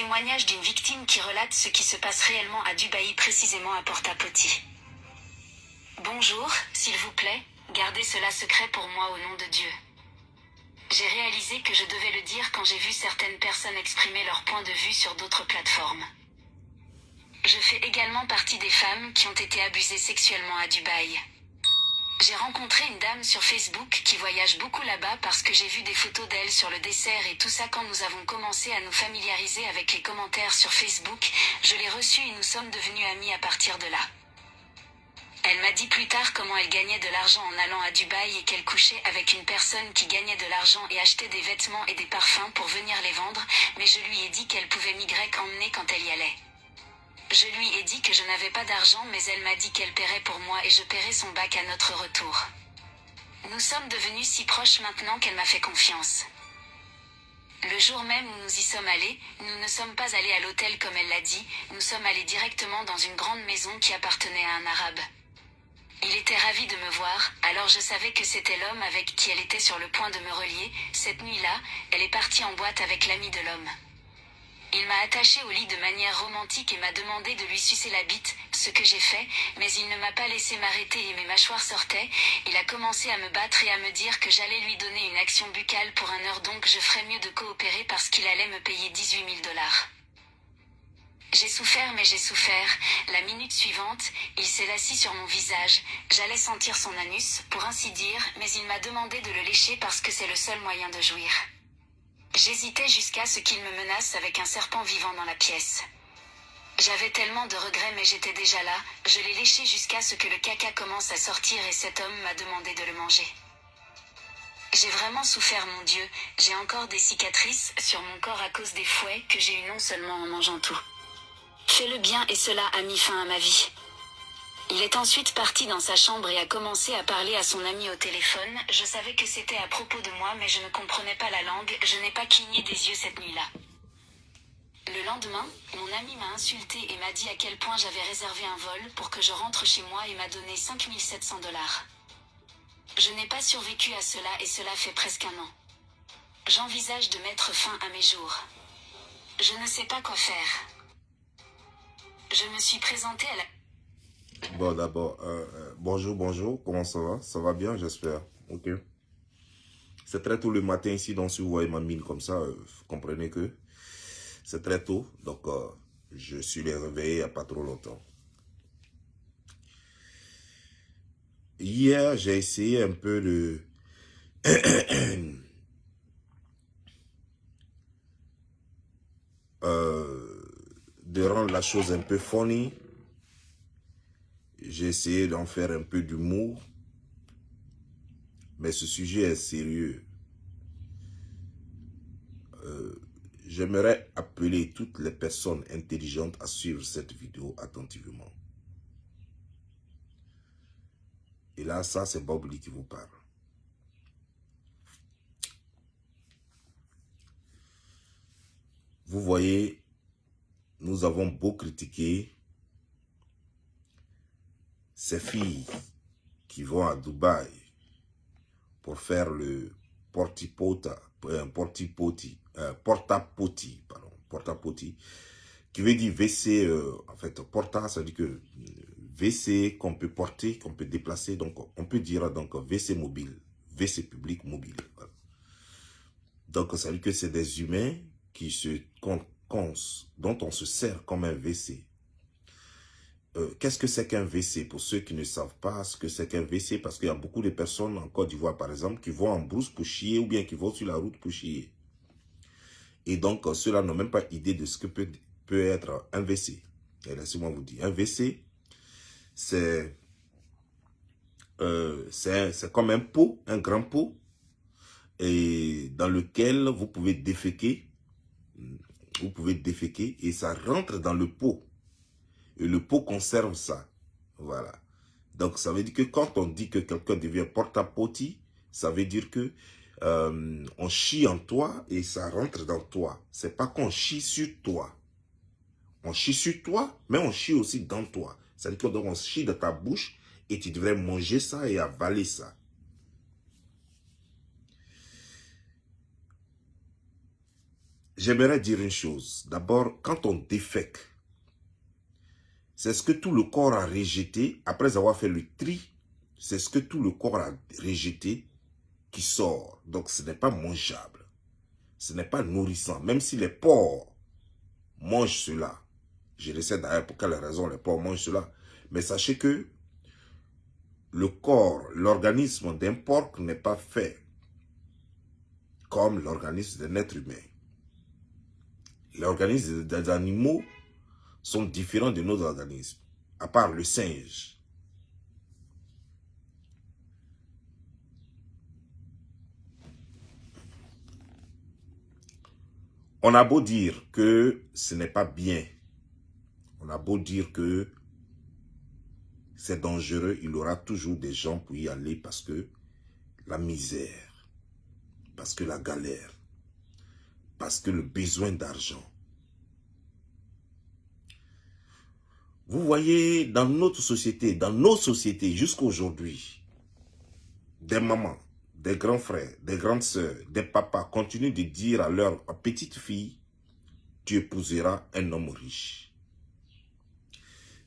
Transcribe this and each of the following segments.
témoignage d'une victime qui relate ce qui se passe réellement à Dubaï, précisément à Porta-Potty. Bonjour, s'il vous plaît, gardez cela secret pour moi au nom de Dieu. J'ai réalisé que je devais le dire quand j'ai vu certaines personnes exprimer leur point de vue sur d'autres plateformes. Je fais également partie des femmes qui ont été abusées sexuellement à Dubaï. J'ai rencontré une dame sur Facebook qui voyage beaucoup là-bas parce que j'ai vu des photos d'elle sur le dessert et tout ça. Quand nous avons commencé à nous familiariser avec les commentaires sur Facebook, je l'ai reçue et nous sommes devenus amis à partir de là. Elle m'a dit plus tard comment elle gagnait de l'argent en allant à Dubaï et qu'elle couchait avec une personne qui gagnait de l'argent et achetait des vêtements et des parfums pour venir les vendre, mais je lui ai dit qu'elle pouvait m'y emmener quand elle y allait. Je lui ai dit que je n'avais pas d'argent, mais elle m'a dit qu'elle paierait pour moi et je paierais son bac à notre retour. Nous sommes devenus si proches maintenant qu'elle m'a fait confiance. Le jour même où nous y sommes allés, nous ne sommes pas allés à l'hôtel comme elle l'a dit, nous sommes allés directement dans une grande maison qui appartenait à un arabe. Il était ravi de me voir, alors je savais que c'était l'homme avec qui elle était sur le point de me relier. Cette nuit-là, elle est partie en boîte avec l'ami de l'homme. Il m'a attachée au lit de manière romantique et m'a demandé de lui sucer la bite, ce que j'ai fait, mais il ne m'a pas laissé m'arrêter et mes mâchoires sortaient. Il a commencé à me battre et à me dire que j'allais lui donner une action buccale pour 1 heure, donc je ferais mieux de coopérer parce qu'il allait me payer 18 000 $. J'ai souffert, mais j'ai souffert. La minute suivante, il s'est assis sur mon visage. J'allais sentir son anus, pour ainsi dire, mais il m'a demandé de le lécher parce que c'est le seul moyen de jouir. J'hésitais jusqu'à ce qu'il me menace avec un serpent vivant dans la pièce. J'avais tellement de regrets, mais j'étais déjà là. Je l'ai léché jusqu'à ce que le caca commence à sortir et cet homme m'a demandé de le manger. J'ai vraiment souffert, mon Dieu. J'ai encore des cicatrices sur mon corps à cause des fouets que j'ai eu non seulement en mangeant tout. Fais le bien et cela a mis fin à ma vie. Il est ensuite parti dans sa chambre et a commencé à parler à son ami au téléphone. Je savais que c'était à propos de moi, mais je ne comprenais pas la langue. Je n'ai pas cligné des yeux cette nuit-là. Le lendemain, mon ami m'a insulté et m'a dit à quel point j'avais réservé un vol pour que je rentre chez moi et m'a donné 5 700 $. Je n'ai pas survécu à cela et cela fait presque 1 an. J'envisage de mettre fin à mes jours. Je ne sais pas quoi faire. Je me suis présentée à la... Bon, d'abord, bonjour, comment ça va? Ça va bien, j'espère. Ok. C'est très tôt le matin ici, donc si vous voyez ma mine comme ça, vous comprenez que c'est très tôt. Donc, je suis réveillé il n'y a pas trop longtemps. Hier, j'ai essayé un peu de rendre la chose un peu funny. J'ai essayé d'en faire un peu d'humour. Mais ce sujet est sérieux. J'aimerais appeler toutes les personnes intelligentes à suivre cette vidéo attentivement. Et là, ça, c'est Bob Lee qui vous parle. Vous voyez, nous avons beau critiquer ces filles qui vont à Dubaï pour faire le porta-potty, qui veut dire WC, en fait, porta, ça veut dire que WC qu'on peut porter, qu'on peut déplacer, donc on peut dire donc WC mobile, WC public mobile. Voilà. Donc ça veut dire que c'est des humains dont on se sert comme un WC. Qu'est-ce que c'est qu'un WC? Pour ceux qui ne savent pas ce que c'est qu'un WC, parce qu'il y a beaucoup de personnes en Côte d'Ivoire, par exemple, qui vont en brousse pour chier ou bien qui vont sur la route pour chier. Et donc, ceux-là n'ont même pas idée de ce que peut être un WC. Et laissez-moi vous dire, un WC, c'est comme un pot, un grand pot, et dans lequel vous pouvez déféquer. Vous pouvez déféquer et ça rentre dans le pot. Et le pot conserve ça. Voilà. Donc, ça veut dire que quand on dit que quelqu'un devient porta-potty, ça veut dire que on chie en toi et ça rentre dans toi. C'est pas qu'on chie sur toi. On chie sur toi, mais on chie aussi dans toi. C'est-à-dire que donc on chie dans ta bouche et tu devrais manger ça et avaler ça. j'aimerais dire une chose. D'abord, quand on défèque, c'est ce que tout le corps a rejeté, après avoir fait le tri, c'est ce que tout le corps a rejeté qui sort. Donc ce n'est pas mangeable, ce n'est pas nourrissant, même si les porcs mangent cela. Je ne sais d'ailleurs pour quelle raison les porcs mangent cela. Mais sachez que le corps, l'organisme d'un porc n'est pas fait comme l'organisme d'un être humain. Les organismes des animaux sont différents de nos organismes, à part le singe. On a beau dire que ce n'est pas bien, on a beau dire que c'est dangereux, il y aura toujours des gens pour y aller parce que la misère, parce que la galère, parce que le besoin d'argent. Vous voyez, dans notre société, dans nos sociétés, jusqu'à aujourd'hui, des mamans, des grands frères, des grandes sœurs, des papas continuent de dire à leur petite fille, tu épouseras un homme riche.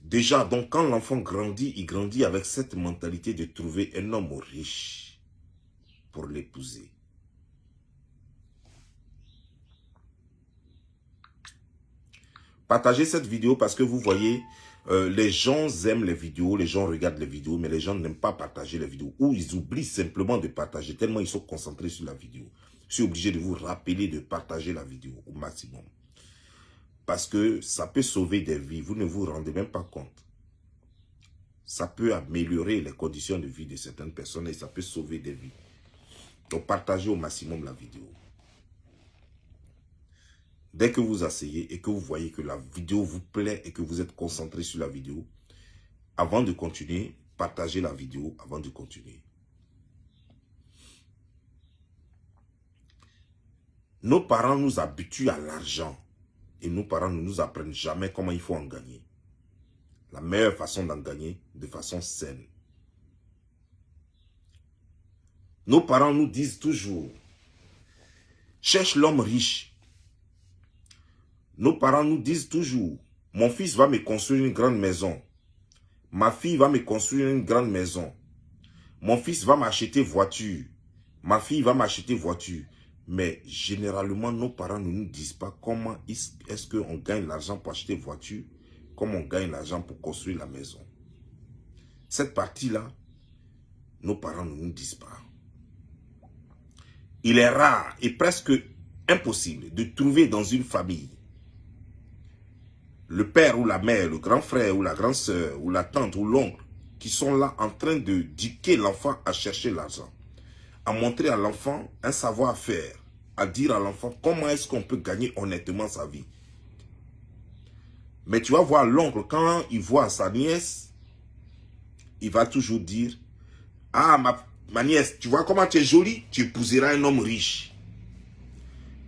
Déjà, donc, quand l'enfant grandit, il grandit avec cette mentalité de trouver un homme riche pour l'épouser. Partagez cette vidéo parce que vous voyez, les gens aiment les vidéos, les gens regardent les vidéos, mais les gens n'aiment pas partager les vidéos. Ou ils oublient simplement de partager, tellement ils sont concentrés sur la vidéo. Je suis obligé de vous rappeler de partager la vidéo au maximum. Parce que ça peut sauver des vies, vous ne vous rendez même pas compte. Ça peut améliorer les conditions de vie de certaines personnes et ça peut sauver des vies. Donc partagez au maximum la vidéo. Dès que vous asseyez et que vous voyez que la vidéo vous plaît et que vous êtes concentré sur la vidéo, avant de continuer, partagez la vidéo avant de continuer. Nos parents nous habituent à l'argent et nos parents ne nous apprennent jamais comment il faut en gagner. La meilleure façon d'en gagner, de façon saine. Nos parents nous disent toujours, cherche l'homme riche. Nos parents nous disent toujours, mon fils va me construire une grande maison. Ma fille va me construire une grande maison. Mon fils va m'acheter voiture. Ma fille va m'acheter voiture. Mais généralement, nos parents ne nous disent pas comment est-ce qu'on gagne l'argent pour acheter voiture, comment on gagne l'argent pour construire la maison. Cette partie-là, nos parents ne nous disent pas. Il est rare et presque impossible de trouver dans une famille le père ou la mère, le grand frère ou la grande sœur, ou la tante ou l'oncle, qui sont là en train de dicter l'enfant à chercher l'argent, à montrer à l'enfant un savoir-faire, à dire à l'enfant comment est-ce qu'on peut gagner honnêtement sa vie. Mais tu vas voir l'oncle, quand il voit sa nièce, il va toujours dire, ah ma nièce, tu vois comment tu es jolie, tu épouseras un homme riche.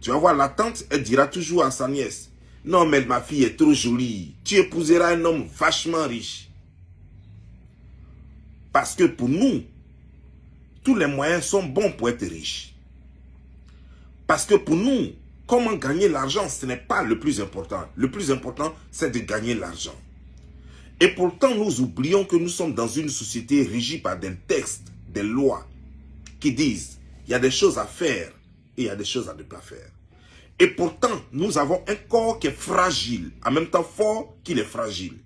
Tu vas voir la tante, elle dira toujours à sa nièce, non, mais ma fille est trop jolie. Tu épouseras un homme vachement riche. Parce que pour nous, tous les moyens sont bons pour être riche. Parce que pour nous, comment gagner l'argent, ce n'est pas le plus important. Le plus important, c'est de gagner l'argent. Et pourtant, nous oublions que nous sommes dans une société régie par des textes, des lois, qui disent, il y a des choses à faire et il y a des choses à ne pas faire. Et pourtant, nous avons un corps qui est fragile, en même temps fort qu'il est fragile,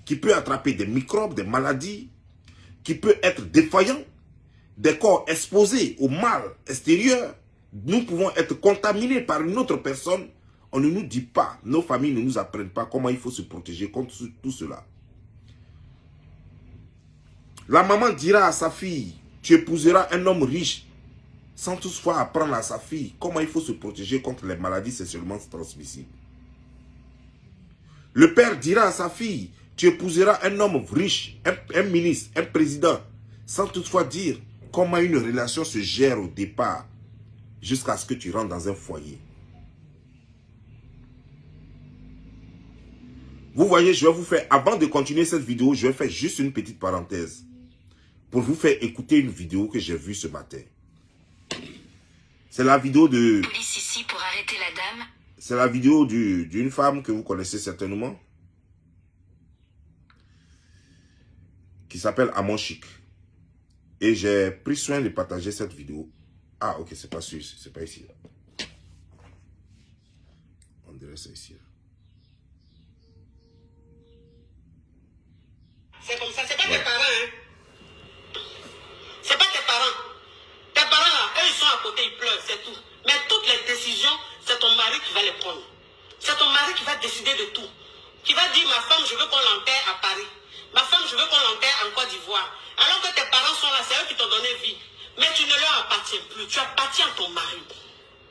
qui peut attraper des microbes, des maladies, qui peut être défaillant, des corps exposés au mal extérieur. Nous pouvons être contaminés par une autre personne. On ne nous dit pas, nos familles ne nous apprennent pas comment il faut se protéger contre tout cela. La maman dira à sa fille, tu épouseras un homme riche, sans toutefois apprendre à sa fille comment il faut se protéger contre les maladies sexuellement transmissibles. Le père dira à sa fille, tu épouseras un homme riche, un ministre, un président, sans toutefois dire comment une relation se gère au départ, jusqu'à ce que tu rentres dans un foyer. Vous voyez, je vais vous faire, avant de continuer cette vidéo, je vais faire juste une petite parenthèse, pour vous faire écouter une vidéo que j'ai vue ce matin. C'est la vidéo de... Police ici pour arrêter la dame. C'est la vidéo d'une femme que vous connaissez certainement, qui s'appelle Amon Chic. Et j'ai pris soin de partager cette vidéo. Ah, ok, c'est pas sûr, c'est pas ici. On dirait ça ici. C'est comme ça, c'est pas tes parents, hein. C'est pas tes parents. Tes parents, là, eux, ils sont à côté, ils pleurent, c'est tout. Mais toutes les décisions, c'est ton mari qui va les prendre. C'est ton mari qui va décider de tout. Qui va dire, ma femme, je veux qu'on l'enterre à Paris. Ma femme, je veux qu'on l'enterre en Côte d'Ivoire. Alors que tes parents sont là, c'est eux qui t'ont donné vie. Mais tu ne leur appartiens plus. Tu appartiens à ton mari.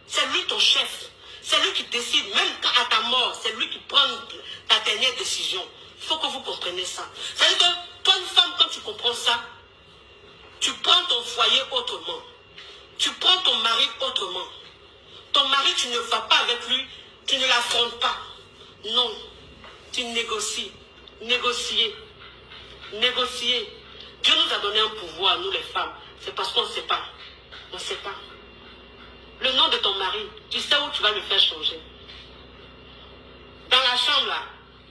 C'est lui ton chef. C'est lui qui décide. Même à ta mort, c'est lui qui prend ta dernière décision. Il faut que vous compreniez ça. C'est-à-dire que toi, une femme, quand tu comprends ça, tu prends ton foyer autrement. Tu prends ton mari autrement. Ton mari, tu ne vas pas avec lui. Tu ne l'affrontes pas. Non. Tu négocies. Négocier. Négocier. Dieu nous a donné un pouvoir, nous les femmes. C'est parce qu'on ne sait pas. On ne sait pas. Le nom de ton mari, tu sais où tu vas le faire changer. Dans la chambre là,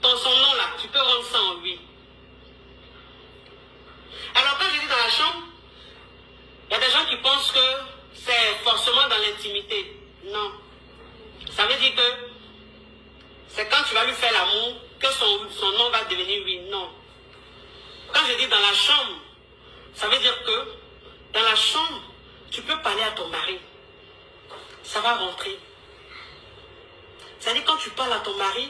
son nom là, tu peux rendre ça en lui. Alors quand je dis dans la chambre, il y a des gens qui pensent que c'est forcément dans l'intimité. Non. Ça veut dire que c'est quand tu vas lui faire l'amour que son nom va devenir oui. Non. Quand je dis dans la chambre, ça veut dire que dans la chambre, tu peux parler à ton mari. Ça va rentrer. C'est-à-dire quand tu parles à ton mari,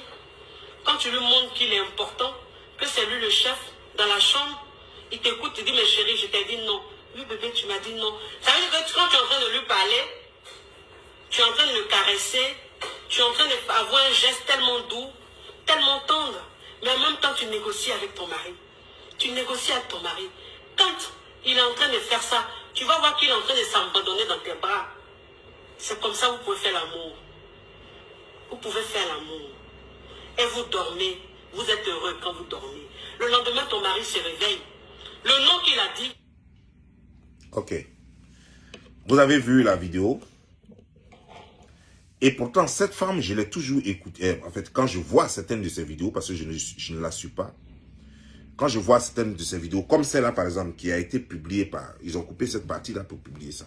quand tu lui montres qu'il est important, que c'est lui le chef, dans la chambre, il t'écoute, tu dis, mais chérie, je t'ai dit non. Oui, bébé, tu m'as dit non. Ça veut dire que quand tu es en train de lui parler, tu es en train de le caresser, tu es en train d'avoir un geste tellement doux, tellement tendre, mais en même temps, tu négocies avec ton mari. Tu négocies avec ton mari. Quand il est en train de faire ça, tu vas voir qu'il est en train de s'abandonner dans tes bras. C'est comme ça que vous pouvez faire l'amour. Vous pouvez faire l'amour. Et vous dormez. Vous êtes heureux quand vous dormez. Le lendemain, ton mari se réveille. Le nom qu'il a dit. Ok. Vous avez vu la vidéo. Et pourtant, cette femme, je l'ai toujours écoutée. En fait, quand je vois certaines de ses vidéos, parce que je ne la suis pas, quand je vois certaines de ces vidéos, comme celle-là par exemple, qui a été publiée par... Ils ont coupé cette partie-là pour publier ça.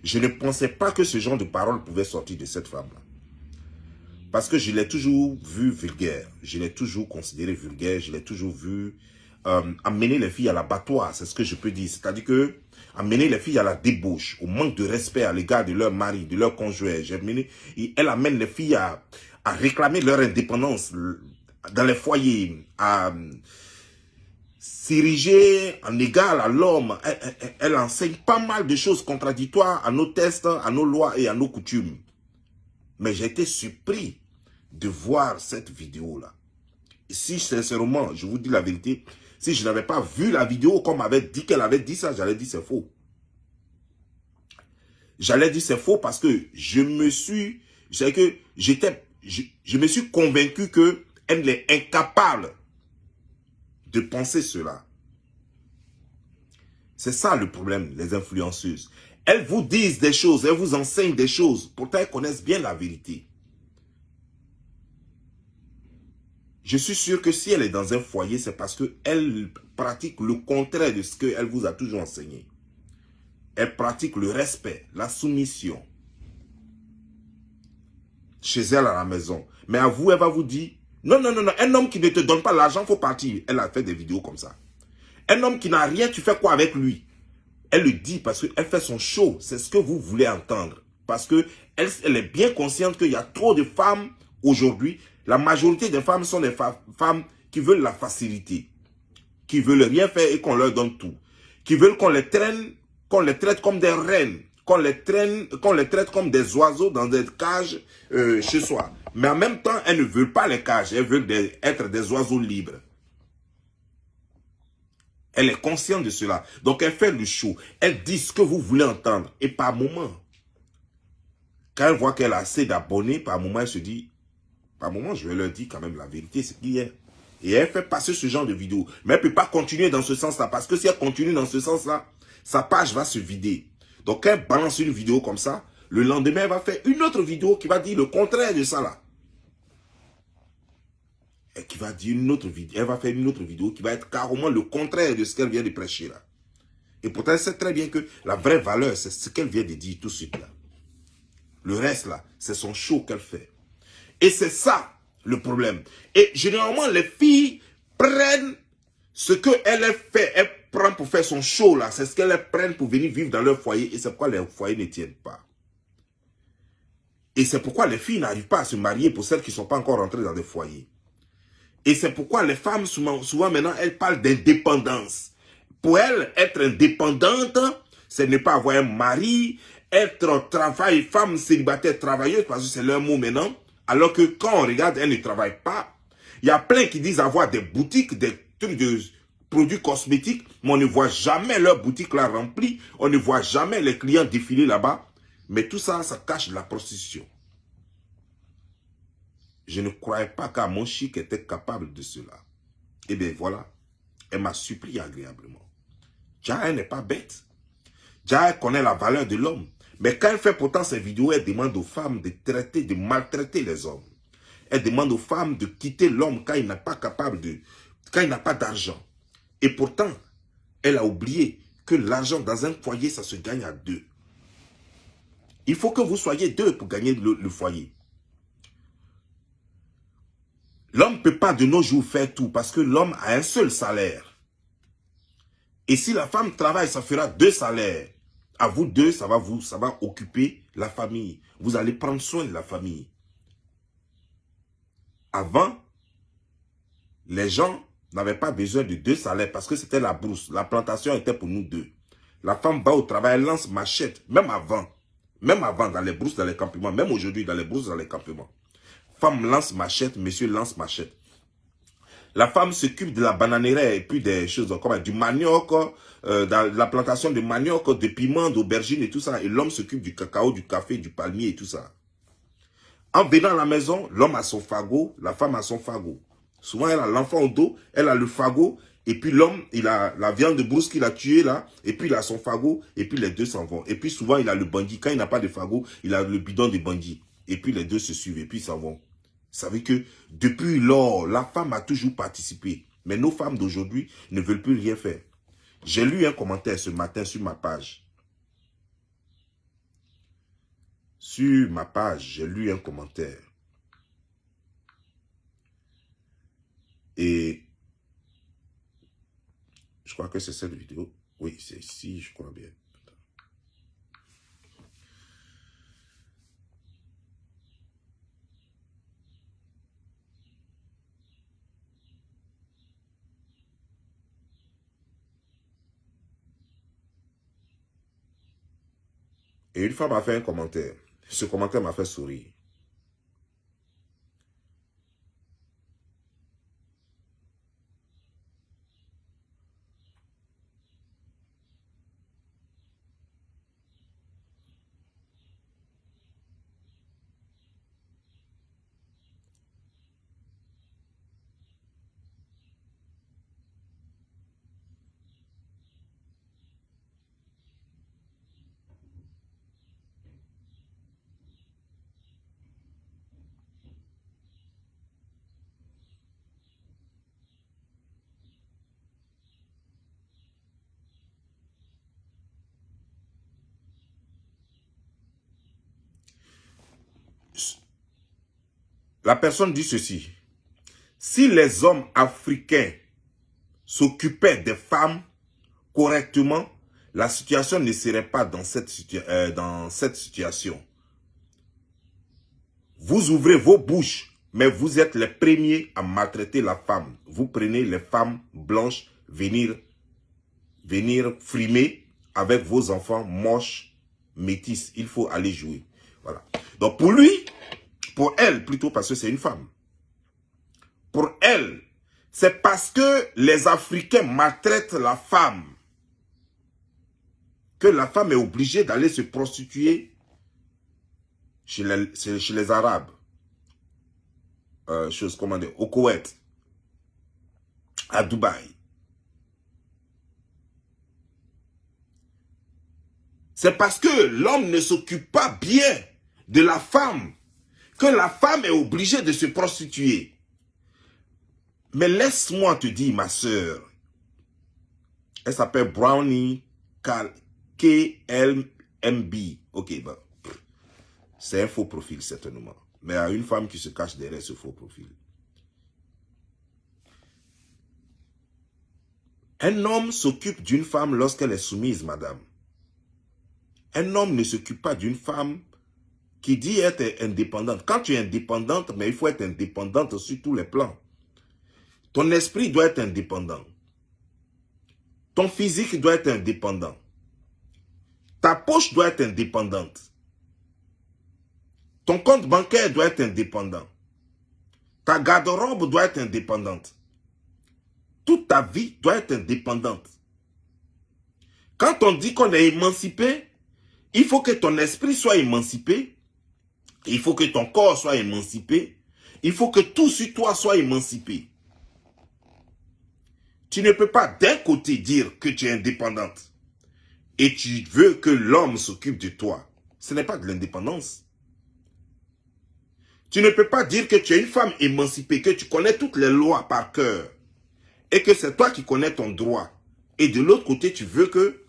Je ne pensais pas que ce genre de paroles pouvait sortir de cette femme-là. Parce que je l'ai toujours vu vulgaire. Je l'ai toujours considéré vulgaire. Je l'ai toujours vu amener les filles à l'abattoir. C'est ce que je peux dire. C'est-à-dire que amener les filles à la débauche, au manque de respect à l'égard de leur mari, de leur conjoint. Elle amène les filles à réclamer leur indépendance dans les foyers, à... s'ériger en égal à l'homme. Elle enseigne pas mal de choses contradictoires à nos tests, à nos lois et à nos coutumes. Mais j'ai été surpris de voir cette vidéo-là. Si sincèrement, je vous dis la vérité, si je n'avais pas vu la vidéo comme avait dit qu'elle avait dit ça, j'allais dire c'est faux. J'allais dire c'est faux parce que je me suis convaincu qu'elle est incapable de penser cela. C'est ça le problème, les influenceuses. Elles vous disent des choses, elles vous enseignent des choses. Pourtant, elles connaissent bien la vérité. Je suis sûr que si elle est dans un foyer, c'est parce qu'elle pratique le contraire de ce qu'elle vous a toujours enseigné. Elle pratique le respect, la soumission. Chez elle à la maison. Mais à vous, elle va vous dire, non, non, non, non, un homme qui ne te donne pas l'argent, il faut partir. Elle a fait des vidéos comme ça. Un homme qui n'a rien, tu fais quoi avec lui? Elle le dit parce qu'elle fait son show. C'est ce que vous voulez entendre. Parce qu'elle est bien consciente qu'il y a trop de femmes aujourd'hui. La majorité des femmes sont des femmes qui veulent la facilité. Qui veulent rien faire et qu'on leur donne tout. Qui veulent qu'on les traite comme des reines. Qu'on les traite comme des oiseaux dans des cages chez soi. Mais en même temps, elles ne veulent pas les cages. Elles veulent être des oiseaux libres. Elle est consciente de cela. Donc, elle fait le show. Elle dit ce que vous voulez entendre. Et par moment, quand elle voit qu'elle a assez d'abonnés, par moment, elle se dit, par moment, je vais leur dire quand même la vérité, c'est qui est. Et elle fait passer ce genre de vidéo. Mais elle ne peut pas continuer dans ce sens-là. Parce que si elle continue dans ce sens-là, sa page va se vider. Donc, quand elle balance une vidéo comme ça, le lendemain, elle va faire une autre vidéo qui va dire le contraire de ça là. et qui va dire une autre vidéo, elle va faire une autre vidéo qui va être carrément le contraire de ce qu'elle vient de prêcher là. Et pourtant, elle sait très bien que la vraie valeur, c'est ce qu'elle vient de dire tout de suite là. Le reste là, c'est son show qu'elle fait. Et c'est ça le problème. Et généralement, les filles prennent ce qu'elle fait, elle prend pour faire son show là, c'est ce qu'elles prennent pour venir vivre dans leur foyer. Et c'est pourquoi les foyers ne tiennent pas. Et c'est pourquoi les filles n'arrivent pas à se marier pour celles qui ne sont pas encore rentrées dans des foyers. Et c'est pourquoi les femmes, souvent maintenant, elles parlent d'indépendance. Pour elles, être indépendante, c'est ne pas avoir un mari, être femme célibataire travailleuse, parce que c'est leur mot maintenant. Alors que quand on regarde, elles ne travaillent pas. Il y a plein qui disent avoir des boutiques, des trucs de produits cosmétiques, mais on ne voit jamais leur boutique là remplie. On ne voit jamais les clients défiler là-bas. Mais tout ça, ça cache la prostitution. Je ne croyais pas qu'Amonchique était capable de cela. Et bien voilà, elle m'a supplié agréablement. Déjà, elle n'est pas bête. Déjà, elle connaît la valeur de l'homme. Mais quand elle fait pourtant ces vidéos, elle demande aux femmes de traiter, de maltraiter les hommes. Elle demande aux femmes de quitter l'homme quand il n'est pas capable de... quand il n'a pas d'argent. Et pourtant, elle a oublié que l'argent dans un foyer, ça se gagne à deux. Il faut que vous soyez deux pour gagner le foyer. L'homme ne peut pas de nos jours faire tout parce que l'homme a un seul salaire. Et si la femme travaille, ça fera 2 salaires. À vous deux, ça va occuper la famille. Vous allez prendre soin de la famille. Avant, les gens n'avaient pas besoin de 2 salaires parce que c'était la brousse. La plantation était pour nous deux. La femme va au travail, elle lance machette, même avant, dans les brousses, dans les campements, même aujourd'hui, dans les brousses, dans les campements. Femme lance machette, monsieur lance machette. La femme s'occupe de la bananeraie et puis des choses comme du manioc, dans la plantation de manioc, de piments, d'aubergines et tout ça. Et l'homme s'occupe du cacao, du café, du palmier et tout ça. En venant à la maison, l'homme a son fagot, la femme a son fagot. Souvent, elle a l'enfant au dos, elle a le fagot, et puis l'homme, il a la viande de brousse qu'il a tuée là, et puis il a son fagot, et puis les deux s'en vont. Et puis souvent, il a le bandit. Quand il n'a pas de fagot, il a le bidon de bandit. Et puis les deux se suivent, et puis ils s'en vont. Vous savez que depuis lors, la femme a toujours participé. Mais nos femmes d'aujourd'hui ne veulent plus rien faire. J'ai lu un commentaire ce matin sur ma page. Sur ma page, j'ai lu un commentaire. Et je crois que c'est cette vidéo. Oui, c'est ici, je crois bien. Et une femme a fait un commentaire. Ce commentaire m'a fait sourire. La personne dit ceci. Si les hommes africains s'occupaient des femmes correctement, la situation ne serait pas dans cette situation. Vous ouvrez vos bouches, mais vous êtes les premiers à maltraiter la femme. Vous prenez les femmes blanches venir frimer avec vos enfants moches, métis. Il faut aller jouer. Voilà. Donc pour lui, pour elle plutôt, parce que c'est une femme. Pour elle, c'est parce que les Africains maltraitent la femme que la femme est obligée d'aller se prostituer chez les Arabes. Au Koweït, à Dubaï. C'est parce que l'homme ne s'occupe pas bien de la femme que la femme est obligée de se prostituer. Mais laisse-moi te dire, ma sœur, elle s'appelle Brownie KLMB. Ok, ben, c'est un faux profil, certainement. Mais il y a une femme qui se cache derrière ce faux profil. Un homme s'occupe d'une femme lorsqu'elle est soumise, madame. Un homme ne s'occupe pas d'une femme qui dit être indépendante. Quand tu es indépendante, mais il faut être indépendante sur tous les plans. Ton esprit doit être indépendant. Ton physique doit être indépendant. Ta poche doit être indépendante. Ton compte bancaire doit être indépendant. Ta garde-robe doit être indépendante. Toute ta vie doit être indépendante. Quand on dit qu'on est émancipé, il faut que ton esprit soit émancipé. Il faut que ton corps soit émancipé. Il faut que tout sur toi soit émancipé. Tu ne peux pas d'un côté dire que tu es indépendante et tu veux que l'homme s'occupe de toi. Ce n'est pas de l'indépendance. Tu ne peux pas dire que tu es une femme émancipée, que tu connais toutes les lois par cœur et que c'est toi qui connais ton droit. Et de l'autre côté, tu veux que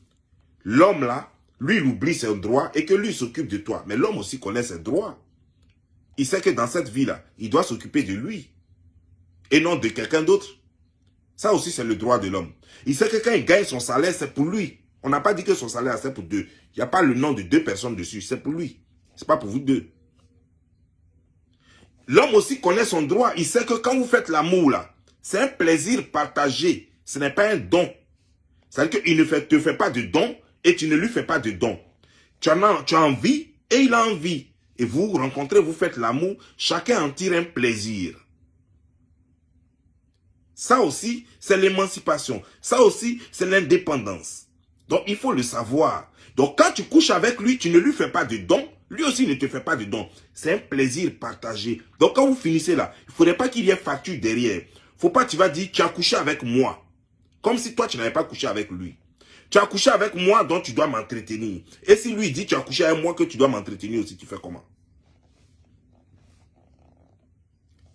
l'homme là, lui, il oublie ses droits et que lui s'occupe de toi. Mais l'homme aussi connaît ses droits. Il sait que dans cette vie-là, il doit s'occuper de lui et non de quelqu'un d'autre. Ça aussi, c'est le droit de l'homme. Il sait que quand il gagne son salaire, c'est pour lui. On n'a pas dit que son salaire, c'est pour deux. Il n'y a pas le nom de deux personnes dessus. C'est pour lui. Ce n'est pas pour vous deux. L'homme aussi connaît son droit. Il sait que quand vous faites l'amour, là, c'est un plaisir partagé. Ce n'est pas un don. C'est-à-dire qu'il ne te fait pas de don et tu ne lui fais pas de don. Tu as envie et il a envie. Et vous vous rencontrez, vous faites l'amour. Chacun en tire un plaisir. Ça aussi, c'est l'émancipation. Ça aussi, c'est l'indépendance. Donc, il faut le savoir. Donc, quand tu couches avec lui, tu ne lui fais pas de don. Lui aussi ne te fait pas de don. C'est un plaisir partagé. Donc, quand vous finissez là, il ne faudrait pas qu'il y ait facture derrière. Il ne faut pas que tu vas dire, tu as couché avec moi. Comme si toi, tu n'avais pas couché avec lui. Tu as couché avec moi, donc tu dois m'entretenir. Et si lui dit, tu as couché avec moi, que tu dois m'entretenir aussi, tu fais comment?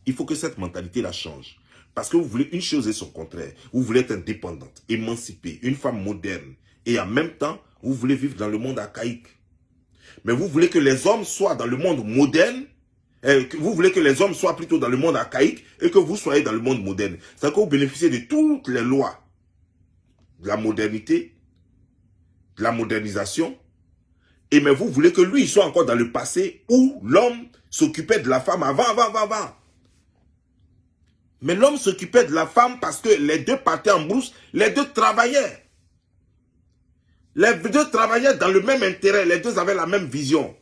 Il faut que cette mentalité-là change. Parce que vous voulez une chose et son contraire. Vous voulez être indépendante, émancipée, une femme moderne. Et en même temps, vous voulez vivre dans le monde archaïque. Mais vous voulez que les hommes soient dans le monde moderne. Vous voulez que les hommes soient plutôt dans le monde archaïque et que vous soyez dans le monde moderne. C'est-à-dire que vous bénéficiez de toutes les lois de la modernité, de la modernisation. Et mais vous voulez que lui, il soit encore dans le passé où l'homme s'occupait de la femme avant. Mais l'homme s'occupait de la femme parce que les deux partaient en brousse, les deux travaillaient. Les deux travaillaient dans le même intérêt, les deux avaient la même vision.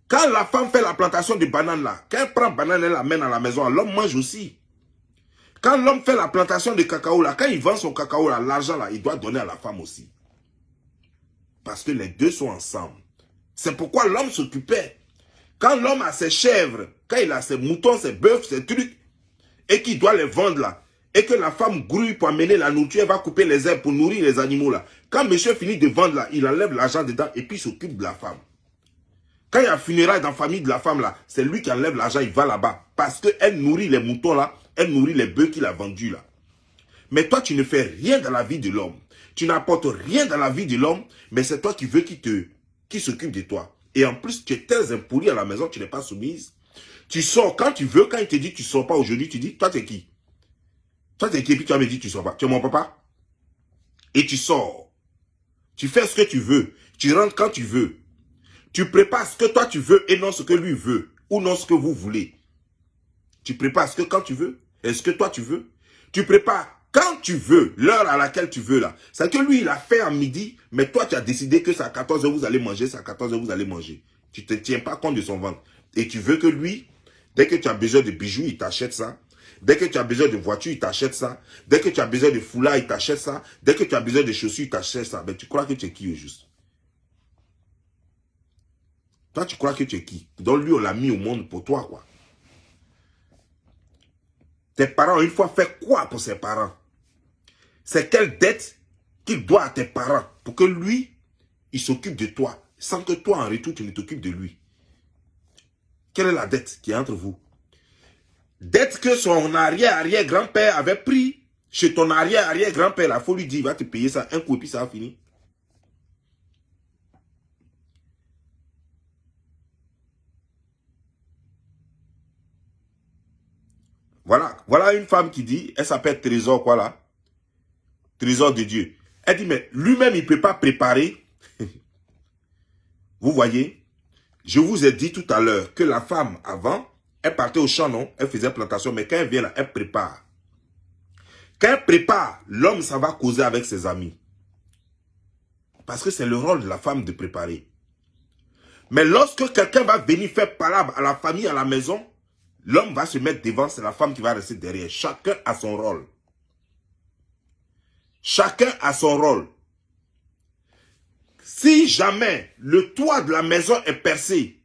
Quand la femme fait la plantation de bananes là, quand elle prend banane, elle l'amène à la maison, l'homme mange aussi. Quand l'homme fait la plantation de cacao là, quand il vend son cacao là, l'argent là, il doit donner à la femme aussi. Parce que les deux sont ensemble. C'est pourquoi l'homme s'occupait. Quand l'homme a ses chèvres, quand il a ses moutons, ses bœufs, ses trucs, et qu'il doit les vendre là, et que la femme grouille pour amener la nourriture, elle va couper les herbes pour nourrir les animaux là. Quand monsieur finit de vendre là, il enlève l'argent dedans et puis il s'occupe de la femme. Quand il y a funérailles dans la famille de la femme là, c'est lui qui enlève l'argent, il va là-bas. Parce qu'elle nourrit les moutons là, elle nourrit les bœufs qu'il a vendus là. Mais toi, tu ne fais rien dans la vie de l'homme. Tu n'apportes rien dans la vie de l'homme, mais c'est toi qui veux qui s'occupe de toi. Et en plus, tu es très impoli à la maison, tu n'es pas soumise. Tu sors quand tu veux, quand il te dit tu ne sors pas aujourd'hui, tu dis, toi t'es qui? Toi t'es qui? Et puis tu vas me dire tu ne sors pas. Tu es mon papa? Et tu sors. Tu fais ce que tu veux. Tu rentres quand tu veux. Tu prépares ce que toi tu veux et non ce que lui veut. Ou non ce que vous voulez. Tu prépares ce que quand tu veux et ce que toi tu veux. Tu prépares quand tu veux, l'heure à laquelle tu veux là. C'est que lui il a fait à midi, mais toi tu as décidé que c'est à 14h vous allez manger, c'est à 14h vous allez manger. Tu ne te tiens pas compte de son ventre. Et tu veux que lui, dès que tu as besoin de bijoux, il t'achète ça. Dès que tu as besoin de voiture, il t'achète ça. Dès que tu as besoin de foulard, il t'achète ça. Dès que tu as besoin de chaussures, il t'achète ça. Mais tu crois que tu es qui au juste? Toi, tu crois que tu es qui? Donc lui, on l'a mis au monde pour toi, quoi. Tes parents, une fois, fait quoi pour ses parents? C'est quelle dette qu'il doit à tes parents pour que lui, il s'occupe de toi, sans que toi, en retour, tu ne t'occupes de lui? Quelle est la dette qui est entre vous? Dette que son arrière-arrière-grand-père avait pris chez ton arrière-arrière-grand-père, il faut lui dire, il va te payer ça un coup et puis ça va finir. Voilà une femme qui dit, elle s'appelle Trésor, quoi là? Trésor de Dieu. Elle dit, mais lui-même, il ne peut pas préparer. Vous voyez, je vous ai dit tout à l'heure que la femme, avant, elle partait au champ, non? Elle faisait plantation, mais quand elle vient là, elle prépare. Quand elle prépare, l'homme, ça va causer avec ses amis. Parce que c'est le rôle de la femme de préparer. Mais lorsque quelqu'un va venir faire palabre à la famille, à la maison, l'homme va se mettre devant, c'est la femme qui va rester derrière. Chacun a son rôle. Chacun a son rôle. Si jamais le toit de la maison est percé,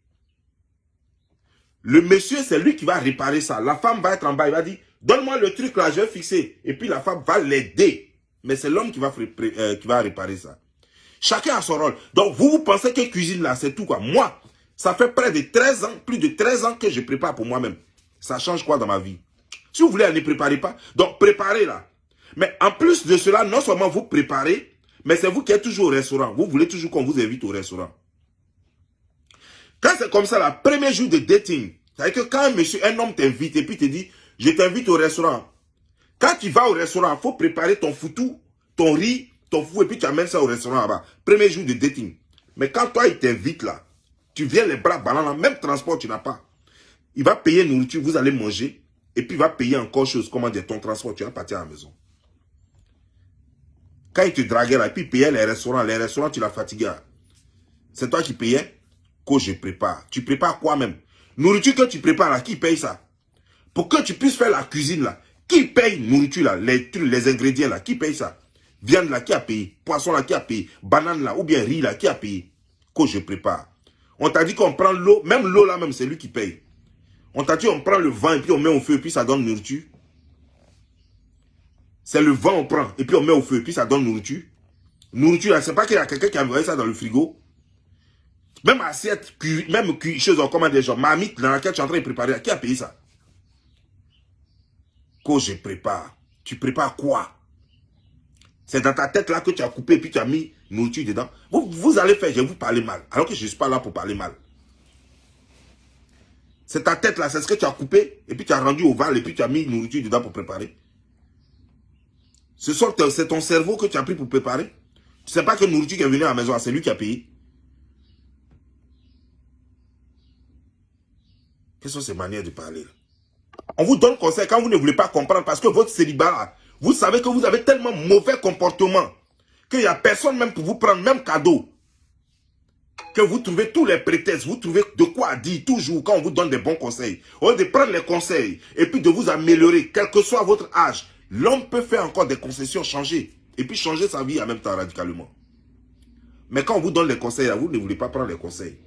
le monsieur, c'est lui qui va réparer ça. La femme va être en bas, il va dire, donne-moi le truc là, je vais fixer. Et puis la femme va l'aider. Mais c'est l'homme qui va réparer ça. Chacun a son rôle. Donc vous pensez que cuisine là, c'est tout quoi. Moi, ça fait près de 13 ans, plus de 13 ans que je prépare pour moi-même. Ça change quoi dans ma vie? Si vous voulez, ne préparez pas. Donc préparez là. Mais en plus de cela, non seulement vous préparez, mais c'est vous qui êtes toujours au restaurant. Vous voulez toujours qu'on vous invite au restaurant. Quand c'est comme ça, le premier jour de dating, c'est-à-dire que quand un homme t'invite et puis te dit, je t'invite au restaurant. Quand tu vas au restaurant, il faut préparer ton foutou, ton riz, ton fou, et puis tu amènes ça au restaurant là-bas. Premier jour de dating. Mais quand toi, il t'invite là, tu viens les bras ballants, même transport, tu n'as pas. Il va payer nourriture, vous allez manger, et puis il va payer encore chose, comment dire, ton transport, tu vas partir à la maison. Quand il te draguait là, et puis il payait les restaurants, tu l'as fatigué. C'est toi qui payais, que je prépare. Tu prépares quoi même? Nourriture que tu prépares là, qui paye ça? Pour que tu puisses faire la cuisine là, qui paye nourriture là, les ingrédients là, qui paye ça? Viande là, qui a payé? Poisson là, qui a payé? Banane là, ou bien riz là, qui a payé? Que je prépare. On t'a dit qu'on prend l'eau, même l'eau là même, c'est lui qui paye. On t'a dit on prend le vent et puis on met au feu et puis ça donne nourriture. C'est le vent on prend et puis on met au feu et puis ça donne nourriture. Nourriture là, c'est pas qu'il y a quelqu'un qui a envoyé ça dans le frigo. Même assiette, même chose, comment des gens, marmite dans laquelle tu es en train de préparer, qui a payé ça? Que je prépare. Tu prépares quoi? C'est dans ta tête là que tu as coupé et puis tu as mis nourriture dedans. Vous allez faire, je vais vous parler mal. Alors que je ne suis pas là pour parler mal. C'est ta tête là, c'est ce que tu as coupé et puis tu as rendu ovale et puis tu as mis nourriture dedans pour préparer. C'est ton cerveau que tu as pris pour préparer. Tu ne sais pas que nourriture qui est venue à la maison, c'est lui qui a payé. Quelles sont ces manières de parler là? On vous donne conseil quand vous ne voulez pas comprendre parce que votre célibat là, vous savez que vous avez tellement mauvais comportement qu'il n'y a personne même pour vous prendre même cadeau. Que vous trouvez tous les prétextes, vous trouvez de quoi dire toujours quand on vous donne des bons conseils. Au lieu de prendre les conseils et puis de vous améliorer, quel que soit votre âge, l'homme peut faire encore des concessions, changer. Et puis changer sa vie en même temps radicalement. Mais quand on vous donne les conseils, là, vous ne voulez pas prendre les conseils.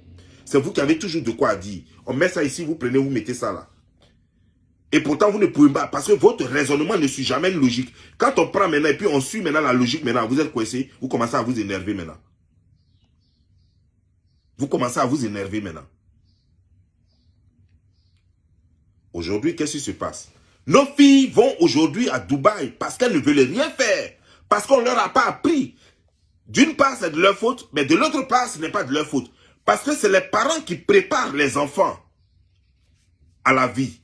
C'est vous qui avez toujours de quoi dire. On met ça ici, vous prenez, vous mettez ça là. Et pourtant, vous ne pouvez pas, parce que votre raisonnement ne suit jamais une logique. Quand on prend maintenant et puis on suit maintenant la logique, maintenant, vous êtes coincé, vous commencez à vous énerver maintenant. Vous commencez à vous énerver maintenant. Aujourd'hui, qu'est-ce qui se passe? Nos filles vont aujourd'hui à Dubaï parce qu'elles ne veulent rien faire. Parce qu'on ne leur a pas appris. D'une part, c'est de leur faute, mais de l'autre part, ce n'est pas de leur faute. Parce que c'est les parents qui préparent les enfants à la vie.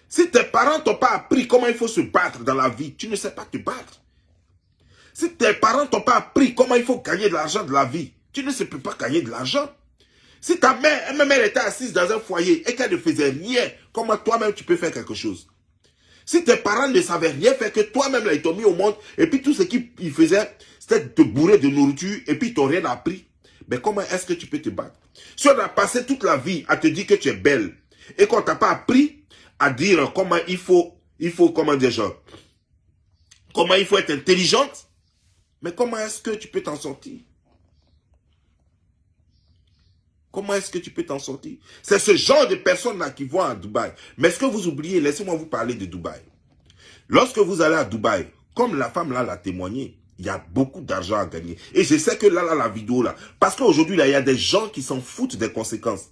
Si tes parents t'ont pas appris comment il faut se battre dans la vie, tu ne sais pas te battre. Si tes parents t'ont pas appris comment il faut gagner de l'argent de la vie, tu ne sais pas gagner de l'argent. Si ta mère, même elle était assise dans un foyer et qu'elle ne faisait rien, comment toi-même tu peux faire quelque chose? Si tes parents ne savaient rien faire, que toi-même là ils t'ont mis au monde, et puis tout ce qu'ils faisaient, c'était de te bourrer de nourriture, et puis ils t'ont rien appris, mais comment est-ce que tu peux te battre? Si on a passé toute la vie à te dire que tu es belle, et qu'on t'a pas appris à dire comment il faut comment dire genre, comment il faut être intelligente, mais comment est-ce que tu peux t'en sortir? Comment est-ce que tu peux t'en sortir? C'est ce genre de personnes-là qui vont à Dubaï. Mais ce que vous oubliez, laissez-moi vous parler de Dubaï. Lorsque vous allez à Dubaï, comme la femme là l'a témoigné, il y a beaucoup d'argent à gagner. Et je sais que là, la vidéo là, parce qu'aujourd'hui, là, il y a des gens qui s'en foutent des conséquences.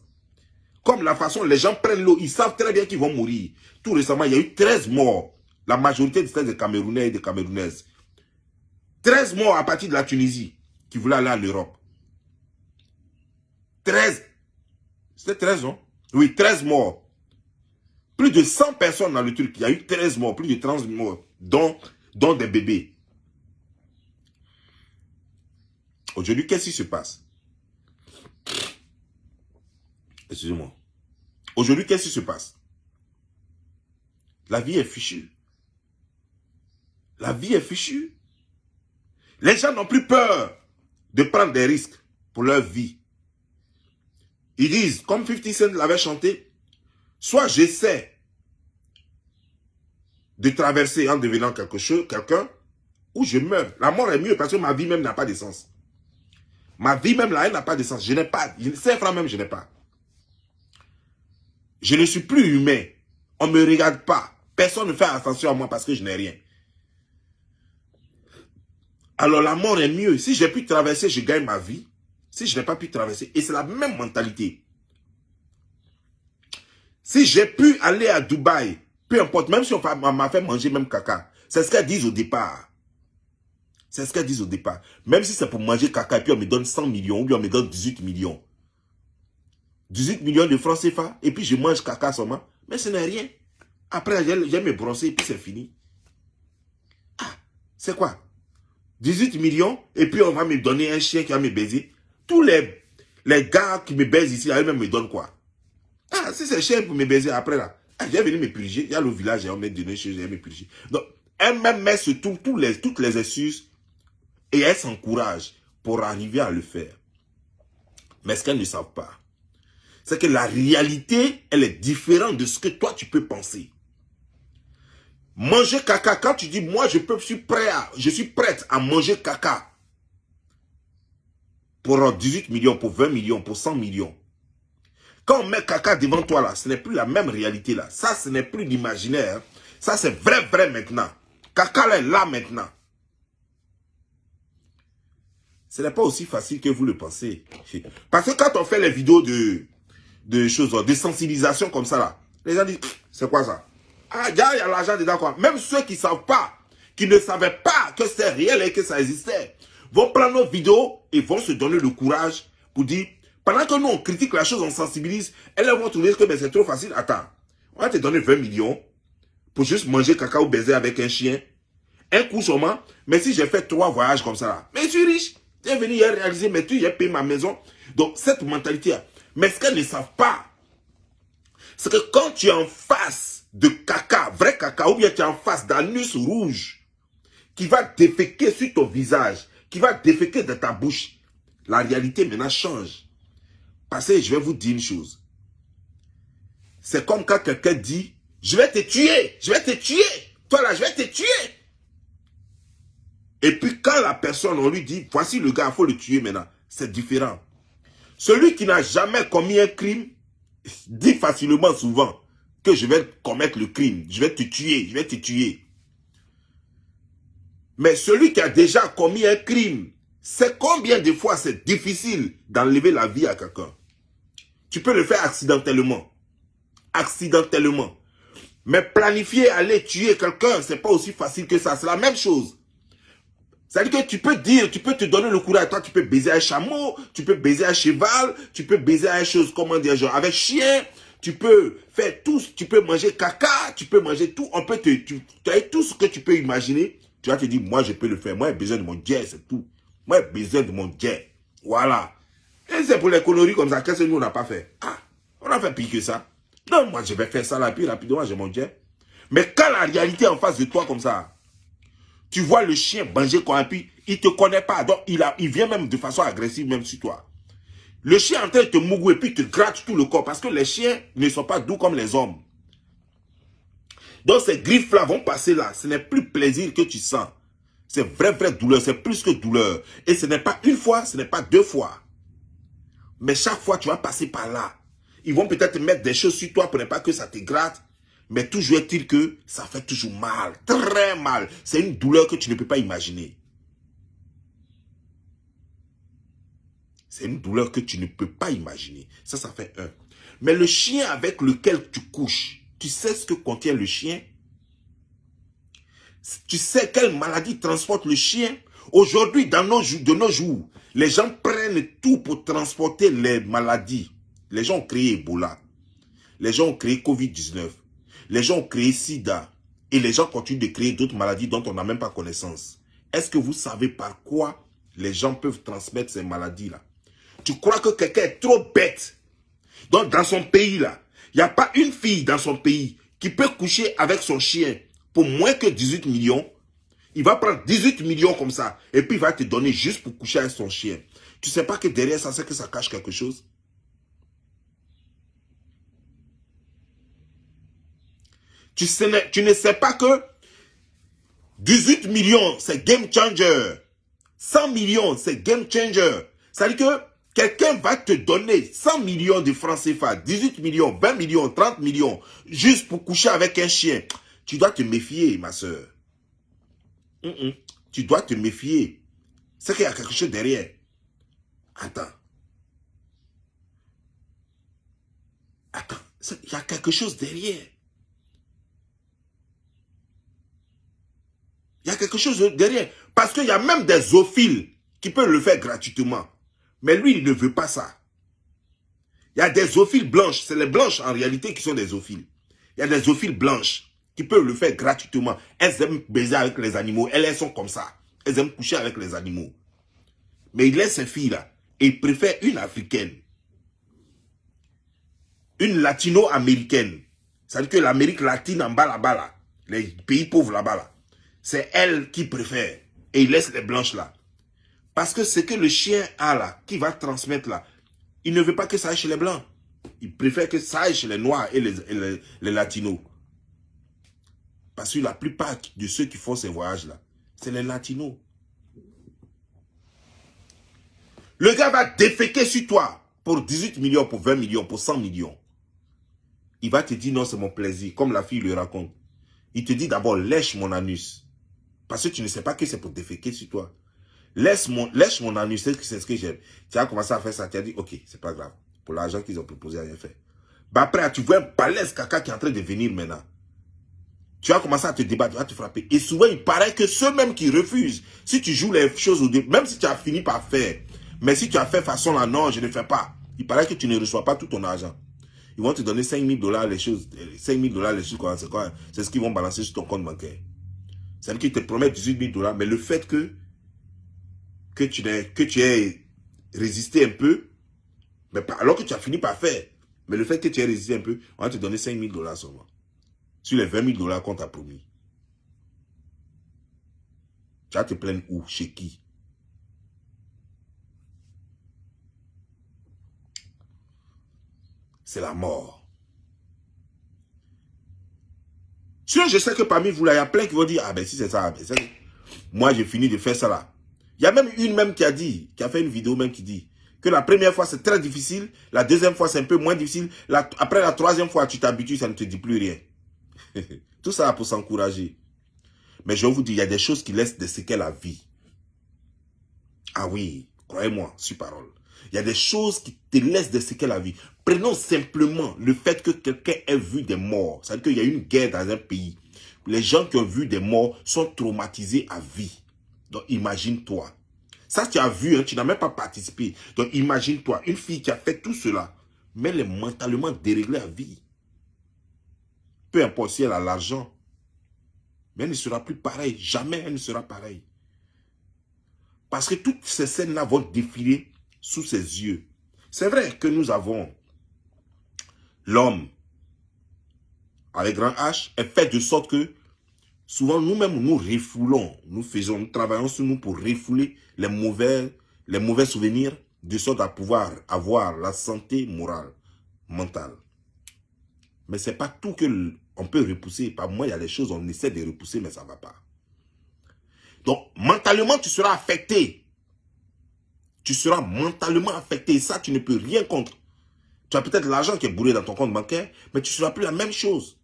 Comme la façon les gens prennent l'eau, ils savent très bien qu'ils vont mourir. Tout récemment, il y a eu 13 morts. La majorité de ces Camerounais et des Camerounaises. 13 morts à partir de la Tunisie qui voulaient aller à l'Europe. 13. C'était 13, non? Oui, 13 morts. Plus de 100 personnes dans le truc. Il y a eu 13 morts, plus de 30 morts, dont des bébés. Aujourd'hui, qu'est-ce qui se passe? Excusez-moi. Aujourd'hui, qu'est-ce qui se passe? La vie est fichue. La vie est fichue. Les gens n'ont plus peur de prendre des risques pour leur vie. Ils disent, comme 50 Cent l'avait chanté, soit j'essaie de traverser en devenant quelqu'un, ou je meurs. La mort est mieux parce que ma vie même n'a pas de sens. Ma vie même là, elle n'a pas de sens. Je n'ai pas, 5 francs même, je n'ai pas. Je ne suis plus humain. On ne me regarde pas. Personne ne fait attention à moi parce que je n'ai rien. Alors la mort est mieux. Si j'ai pu traverser, je gagne ma vie. Si je n'ai pas pu traverser, et c'est la même mentalité. Si j'ai pu aller à Dubaï, peu importe, même si on m'a fait manger même caca, c'est ce qu'elles disent au départ. C'est ce qu'elles disent au départ. Même si c'est pour manger caca, et puis on me donne 100 millions, ou bien on me donne 18 millions. 18 millions de francs CFA, et puis je mange caca seulement. Mais ce n'est rien. Après, j'ai me brosser, et puis c'est fini. Ah, c'est quoi? 18 millions, et puis on va me donner un chien qui va me baiser. Tous les gars qui me baisent ici, eux-mêmes me donnent quoi? Ah, si c'est cher pour me baiser après là, ah, j'ai venu me purger. Il y a le village, on m'a donné des choses, j'ai me purger. Donc, elle-même met sur toutes les excuses et elle s'encourage pour arriver à le faire. Mais ce qu'elles ne savent pas, c'est que la réalité, elle est différente de ce que toi tu peux penser. Manger caca, quand tu dis, moi je suis prête à manger caca pour 18 millions, pour 20 millions, pour 100 millions. Quand on met caca devant toi là, ce n'est plus la même réalité là. Ça, ce n'est plus l'imaginaire. Ça, c'est vrai maintenant. Caca là est là maintenant. Ce n'est pas aussi facile que vous le pensez. Parce que quand on fait les vidéos de sensibilisation comme ça là, les gens disent, c'est quoi ça? Ah, il y a l'argent dedans quoi. Même ceux qui ne savent pas, qui ne savaient pas que c'est réel et que ça existait, vont prendre nos vidéos et vont se donner le courage pour dire, pendant que nous on critique la chose, on sensibilise, elles vont trouver que c'est trop facile. Attends, on va te donner 20 millions pour juste manger caca ou baiser avec un chien, un coup seulement, mais si j'ai fait 3 voyages comme ça là, mais je suis riche, j'ai venu hier réaliser mes trucs, j'ai payé ma maison. Donc cette mentalité là, mais ce qu'elles ne savent pas, c'est que quand tu es en face de caca, vrai caca, ou bien tu es en face d'anus rouge, qui va déféquer sur ton visage, qui va déféquer dans ta bouche, la réalité maintenant change. Parce que je vais vous dire une chose. C'est comme quand quelqu'un dit, je vais te tuer, je vais te tuer, toi là, je vais te tuer. Et puis quand la personne, on lui dit, voici le gars, il faut le tuer maintenant, c'est différent. Celui qui n'a jamais commis un crime, dit facilement souvent que je vais commettre le crime, je vais te tuer, je vais te tuer. Mais celui qui a déjà commis un crime, c'est combien de fois c'est difficile d'enlever la vie à quelqu'un. Tu peux le faire accidentellement. Accidentellement. Mais planifier aller tuer quelqu'un, c'est pas aussi facile que ça. C'est la même chose. C'est-à-dire que tu peux dire, tu peux te donner le courage. Toi, tu peux baiser un chameau, tu peux baiser un cheval, tu peux baiser un chose, comment dire, genre avec chien. Tu peux faire tout, tu peux manger caca, tu peux manger tout. On peut tu as tout ce que tu peux imaginer. Tu vas te dire, moi, je peux le faire. Moi, j'ai besoin de mon jet, c'est tout. Moi, j'ai besoin de mon jet. Voilà. Et c'est pour les conneries comme ça. Qu'est-ce que nous, on n'a pas fait? Ah, on a fait pire que ça. Non, moi, je vais faire ça là, puis rapidement, j'ai mon jet. Mais quand la réalité est en face de toi comme ça, tu vois le chien manger quoi, et puis il ne te connaît pas. Donc, il vient même de façon agressive même sur toi. Le chien est en train de te mougouer, et puis il te gratte tout le corps. Parce que les chiens ne sont pas doux comme les hommes. Donc, ces griffes-là vont passer là. Ce n'est plus plaisir que tu sens. C'est vraie douleur. C'est plus que douleur. Et ce n'est pas une fois, ce n'est pas 2 fois. Mais chaque fois, tu vas passer par là. Ils vont peut-être mettre des choses sur toi pour ne pas que ça te gratte. Mais toujours est-il que ça fait toujours mal. Très mal. C'est une douleur que tu ne peux pas imaginer. C'est une douleur que tu ne peux pas imaginer. Ça fait 1. Mais le chien avec lequel tu couches, tu sais ce que contient le chien? Tu sais quelle maladie transporte le chien? Aujourd'hui, de nos jours, les gens prennent tout pour transporter les maladies. Les gens ont créé Ebola. Les gens ont créé Covid-19. Les gens ont créé SIDA. Et les gens continuent de créer d'autres maladies dont on n'a même pas connaissance. Est-ce que vous savez par quoi les gens peuvent transmettre ces maladies-là? Tu crois que quelqu'un est trop bête? Donc, dans son pays-là, il n'y a pas une fille dans son pays qui peut coucher avec son chien pour moins que 18 millions. Il va prendre 18 millions comme ça et puis il va te donner juste pour coucher avec son chien. Tu ne sais pas que derrière ça, c'est que ça cache quelque chose? Tu ne sais pas que 18 millions, c'est game changer. 100 millions, c'est game changer. Ça veut dire que quelqu'un va te donner 100 millions de francs CFA, 18 millions, 20 millions, 30 millions, juste pour coucher avec un chien. Tu dois te méfier, ma soeur. Tu dois te méfier. C'est qu'il y a quelque chose derrière. Attends. Il y a quelque chose derrière. Il y a quelque chose derrière. Parce qu'il y a même des zoophiles qui peuvent le faire gratuitement. Mais lui, il ne veut pas ça. Il y a des zoophiles blanches. C'est les blanches en réalité qui sont des zoophiles. Il y a des zoophiles blanches qui peuvent le faire gratuitement. Elles aiment baiser avec les animaux. Elles sont comme ça. Elles aiment coucher avec les animaux. Mais il laisse ces filles-là. Et il préfère une africaine. Une latino-américaine. C'est-à-dire que l'Amérique latine en bas là-bas, là, les pays pauvres là-bas, là, c'est elle qui préfère. Et il laisse les blanches là. Parce que ce que le chien a là, qui va transmettre là, il ne veut pas que ça aille chez les blancs. Il préfère que ça aille chez les noirs et les latinos. Parce que la plupart de ceux qui font ces voyages-là, c'est les latinos. Le gars va déféquer sur toi pour 18 millions, pour 20 millions, pour 100 millions. Il va te dire non, c'est mon plaisir, comme la fille le raconte. Il te dit d'abord, lèche mon anus. Parce que tu ne sais pas que c'est pour déféquer sur toi. Lèche mon anus, c'est ce que j'aime. Tu as commencé à faire ça, tu as dit, ok, c'est pas grave. Pour l'argent qu'ils ont proposé, rien fait. Bah après, tu vois un balèze caca qui est en train de venir maintenant. Tu vas commencer à te débattre, tu vas te frapper. Et souvent, il paraît que ceux-mêmes qui refusent, si tu joues les choses au début, même si tu as fini par faire, mais si tu as fait façon là, non, je ne fais pas. Il paraît que tu ne reçois pas tout ton argent. Ils vont te donner 5 000 $, les choses. 5 000 $, les choses, c'est ce qu'ils vont balancer sur ton compte bancaire. C'est-à-dire qu'ils te promettent 18 000 $, mais le fait que tu aies résisté un peu, mais pas, alors que tu as fini par faire, mais le fait que tu aies résisté un peu, on va te donner 5 000 $ seulement. Sur les 20 000 $ qu'on t'a promis. Tu vas te plaindre où? Chez qui? C'est la mort. Sinon, je sais que parmi vous, là, il y a plein qui vont dire, ah ben si c'est ça, ben, moi j'ai fini de faire ça là. Il y a même une même qui a dit, qui a fait une vidéo même qui dit, que la première fois c'est très difficile, la deuxième fois c'est un peu moins difficile, après la troisième fois tu t'habitues, ça ne te dit plus rien. Tout ça pour s'encourager. Mais je vais vous dire, il y a des choses qui laissent des séquelles à vie. Ah oui, croyez-moi, sur parole. Il y a des choses qui te laissent des séquelles à vie. Prenons simplement le fait que quelqu'un ait vu des morts. C'est-à-dire qu'il y a une guerre dans un pays. Les gens qui ont vu des morts sont traumatisés à vie. Donc imagine-toi. Ça tu as vu, hein, tu n'as même pas participé. Donc imagine-toi, une fille qui a fait tout cela, mais elle est mentalement déréglée à vie. Peu importe si elle a l'argent, mais elle ne sera plus pareille. Jamais elle ne sera pareille. Parce que toutes ces scènes-là vont défiler sous ses yeux. C'est vrai que nous avons l'homme avec grand H est fait de sorte que souvent nous-mêmes nous refoulons, nous travaillons sur nous pour refouler les mauvais souvenirs de sorte à pouvoir avoir la santé morale, mentale. Mais ce n'est pas tout qu'on peut repousser. Par moi, il y a des choses on essaie de repousser, mais ça ne va pas. Donc, mentalement, tu seras affecté. Tu seras mentalement affecté. Et ça, tu ne peux rien contre. Tu as peut-être l'argent qui est bourré dans ton compte bancaire, mais tu ne seras plus la même chose.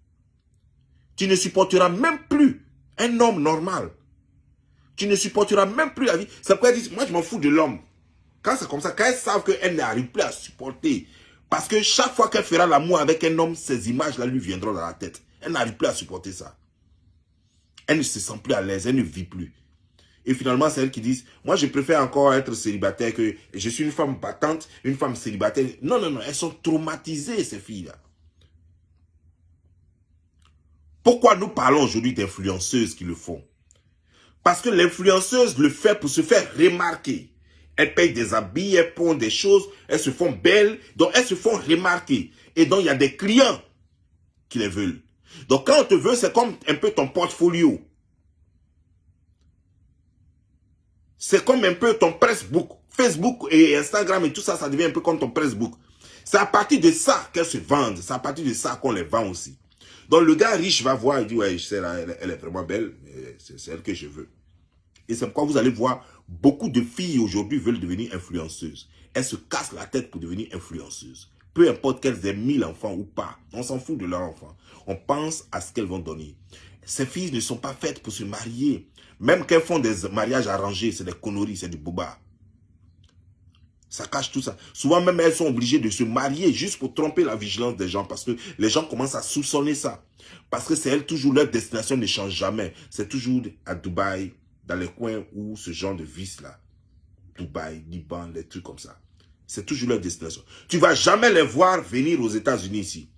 Tu ne supporteras même plus un homme normal. Tu ne supporteras même plus la vie. C'est pourquoi ils disent, moi je m'en fous de l'homme. Quand c'est comme ça, quand elles savent qu'elles n'arrivent plus à supporter, parce que chaque fois qu'elle fera l'amour avec un homme, ces images-là lui viendront dans la tête. Elle n'arrive plus à supporter ça. Elle ne se sent plus à l'aise, elle ne vit plus. Et finalement, c'est elles qui disent, moi je préfère encore être célibataire que je suis une femme battante, une femme célibataire. Non, non, non, elles sont traumatisées, ces filles-là. Pourquoi nous parlons aujourd'hui d'influenceuses qui le font? Parce que l'influenceuse le fait pour se faire remarquer. Elles payent des habits, elles font des choses, elles se font belles, donc elles se font remarquer. Et donc il y a des clients qui les veulent. Donc quand on te veut, c'est comme un peu ton portfolio. C'est comme un peu ton pressbook. Facebook et Instagram et tout ça, ça devient un peu comme ton pressbook. C'est à partir de ça qu'elles se vendent. C'est à partir de ça qu'on les vend aussi. Donc le gars riche va voir, il dit, ouais, elle est vraiment belle, c'est elle que je veux. Et c'est pourquoi vous allez voir, beaucoup de filles aujourd'hui veulent devenir influenceuses. Elles se cassent la tête pour devenir influenceuses. Peu importe qu'elles aient 1000 enfants ou pas, on s'en fout de leurs enfants. On pense à ce qu'elles vont donner. Ces filles ne sont pas faites pour se marier. Même qu'elles font des mariages arrangés, c'est des conneries, c'est du boba. Ça cache tout ça. Souvent même, elles sont obligées de se marier juste pour tromper la vigilance des gens. Parce que les gens commencent à soupçonner ça. Parce que c'est elles toujours, leur destination ne change jamais. C'est toujours à Dubaï, dans les coins où ce genre de vice-là. Dubaï, Liban, les trucs comme ça. C'est toujours leur destination. Tu ne vas jamais les voir venir aux États-Unis ici.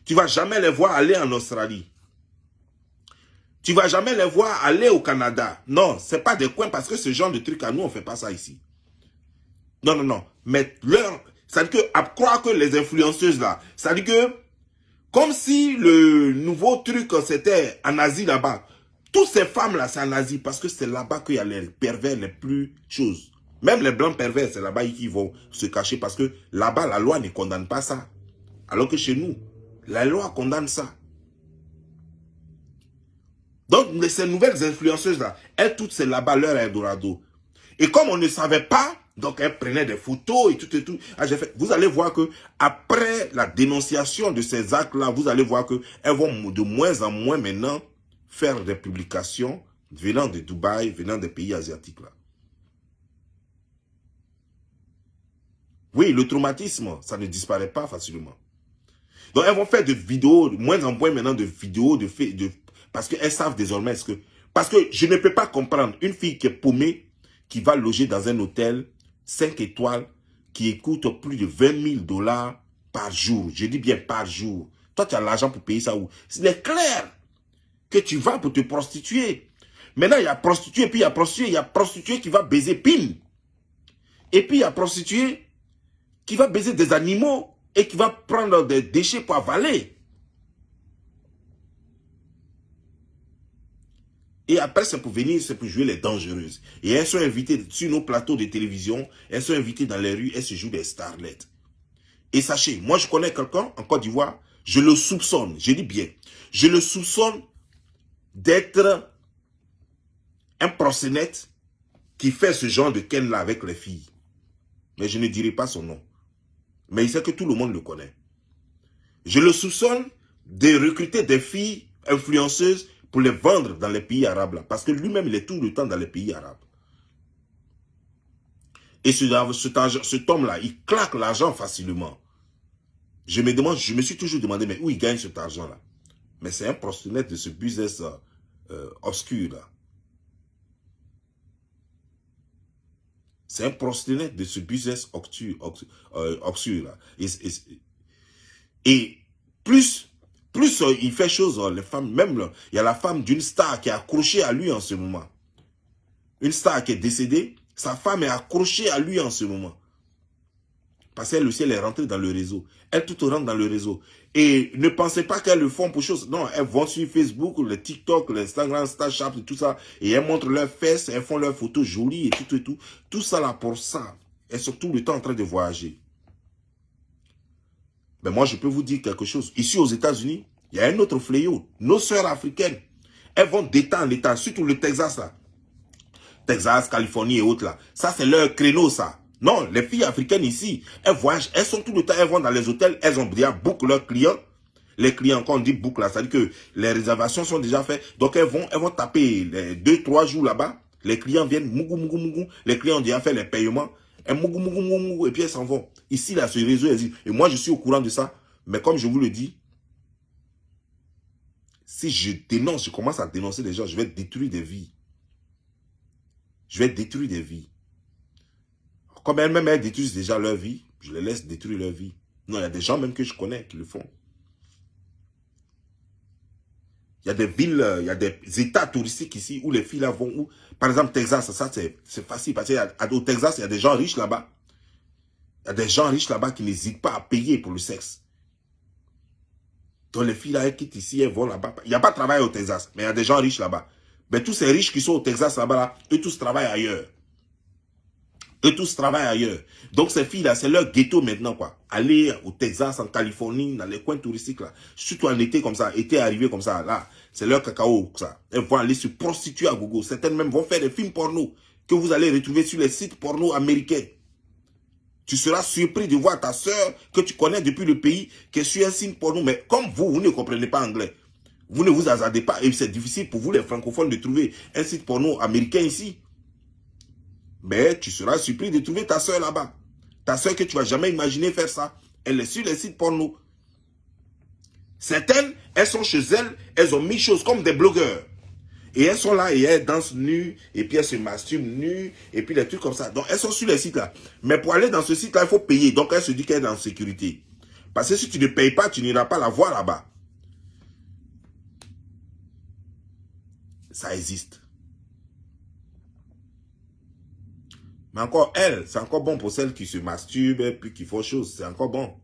Tu ne vas jamais les voir aller en Australie. Tu ne vas jamais les voir aller au Canada. Non, ce n'est pas des coins parce que ce genre de trucs à nous, on ne fait pas ça ici. Non, non, non. Mais ça veut dire que, à croire que les influenceuses là, ça veut dire que, comme si le nouveau truc c'était en Asie là-bas. Toutes ces femmes là, c'est en Asie parce que c'est là-bas qu'il y a les pervers les plus choses. Même les blancs pervers, c'est là-bas qu'ils vont se cacher parce que là-bas, la loi ne condamne pas ça. Alors que chez nous, la loi condamne ça. Donc, ces nouvelles influenceuses là, elles toutes, c'est là-bas leur Eldorado. Et comme on ne savait pas, donc elles prenaient des photos et tout et tout. Vous allez voir que après la dénonciation de ces actes-là, vous allez voir que elles vont de moins en moins maintenant faire des publications venant de Dubaï, venant des pays asiatiques là. Oui, le traumatisme, ça ne disparaît pas facilement. Donc elles vont faire des vidéos, de moins en moins maintenant de vidéos, parce qu'elles savent désormais ce que... Parce que je ne peux pas comprendre une fille qui est paumée, qui va loger dans un hôtel 5 étoiles, qui coûte plus de 20 000 $ par jour. Je dis bien par jour. Toi, tu as l'argent pour payer ça où? C'est clair que tu vas pour te prostituer. Maintenant, il y a prostituée, puis il y a prostituée. Il y a prostituée qui va baiser pile. Et puis, il y a prostituée qui va baiser des animaux et qui va prendre des déchets pour avaler. Et après, c'est pour venir, c'est pour jouer les dangereuses. Et elles sont invitées sur nos plateaux de télévision, elles sont invitées dans les rues, elles se jouent des starlettes. Et sachez, moi je connais quelqu'un en Côte d'Ivoire, je le soupçonne, je dis bien, je le soupçonne d'être un proxénète qui fait ce genre de ken-là avec les filles. Mais je ne dirai pas son nom. Mais il sait que tout le monde le connaît. Je le soupçonne de recruter des filles influenceuses pour les vendre dans les pays arabes là. Parce que lui-même, il est tout le temps dans les pays arabes. Et cet homme-là, il claque l'argent facilement. Je me suis toujours demandé, mais où il gagne cet argent-là? Mais c'est un proxénète de ce business obscur là. C'est un proxénète de ce business obscur là. Et plus il fait chose, les femmes, même il y a la femme d'une star qui est accrochée à lui en ce moment. Une star qui est décédée, sa femme est accrochée à lui en ce moment. Parce qu'elle aussi, elle est rentrée dans le réseau. Elle tout rentre dans le réseau. Et ne pensez pas qu'elles le font pour chose. Non, elles vont sur Facebook, le TikTok, l'Instagram, Snapchat, tout ça. Et elles montrent leurs fesses, elles font leurs photos jolies et tout et tout. Tout ça là pour ça. Elles sont tout le temps en train de voyager. Mais moi, je peux vous dire quelque chose. Ici, aux États-Unis, il y a un autre fléau. Nos sœurs africaines, elles vont d'État en État, surtout le Texas, là. Texas, Californie et autres, là. Ça, c'est leur créneau, ça. Non, les filles africaines ici, elles voyagent, elles sont tout le temps, elles vont dans les hôtels, elles ont bien book leurs clients. Les clients, quand on dit book, là, ça veut dire que les réservations sont déjà faites. Donc, elles vont taper les 2-3 jours là-bas. Les clients viennent, mougou, mougou, mougou. Les clients ont déjà fait les paiements. Et mougou, mougou, mougou, mougou, et puis elles s'en vont. Ici, là, ce réseau existe. Et moi, je suis au courant de ça. Mais comme je vous le dis, si je dénonce, je commence à dénoncer les gens, je vais détruire des vies. Je vais détruire des vies. Comme elles-mêmes, elles détruisent déjà leur vie, je les laisse détruire leur vie. Non, il y a des gens même que je connais qui le font. Il y a des villes, il y a des états touristiques ici où les filles là vont. Où, par exemple, Texas, ça c'est facile. Parce qu'au Texas, il y a des gens riches là-bas. Il y a des gens riches là-bas qui n'hésitent pas à payer pour le sexe. Donc les filles là, elles quittent ici, elles vont là-bas. Il n'y a pas de travail au Texas, mais il y a des gens riches là-bas. Mais tous ces riches qui sont au Texas là-bas, là, eux tous travaillent ailleurs. Eux tous travaillent ailleurs. Donc ces filles là, c'est leur ghetto maintenant quoi. Aller au Texas, en Californie, dans les coins touristiques là. Surtout en été comme ça, été arrivé comme ça, là, c'est leur cacao ça. Elles vont aller se prostituer à gogo. Certaines même vont faire des films porno que vous allez retrouver sur les sites porno américains. Tu seras surpris de voir ta soeur que tu connais depuis le pays qui est sur un site porno. Mais comme vous ne comprenez pas anglais, vous ne vous hasardez pas et c'est difficile pour vous les francophones de trouver un site porno américain ici. Mais tu seras surpris de trouver ta soeur là-bas. Ta soeur que tu vas jamais imaginer faire ça. Elle est sur les sites porno. Certaines, elles sont chez elles, elles ont mis choses comme des blogueurs. Et elles sont là et elles dansent nues, et puis elles se masturbent nues, et puis des trucs comme ça. Donc elles sont sur les sites là. Mais pour aller dans ce site là, il faut payer. Donc elle se dit qu'elle est en sécurité. Parce que si tu ne payes pas, tu n'iras pas la voir là-bas. Ça existe. Mais encore, elle, c'est encore bon pour celles qui se masturbent et puis qui font chose. C'est encore bon.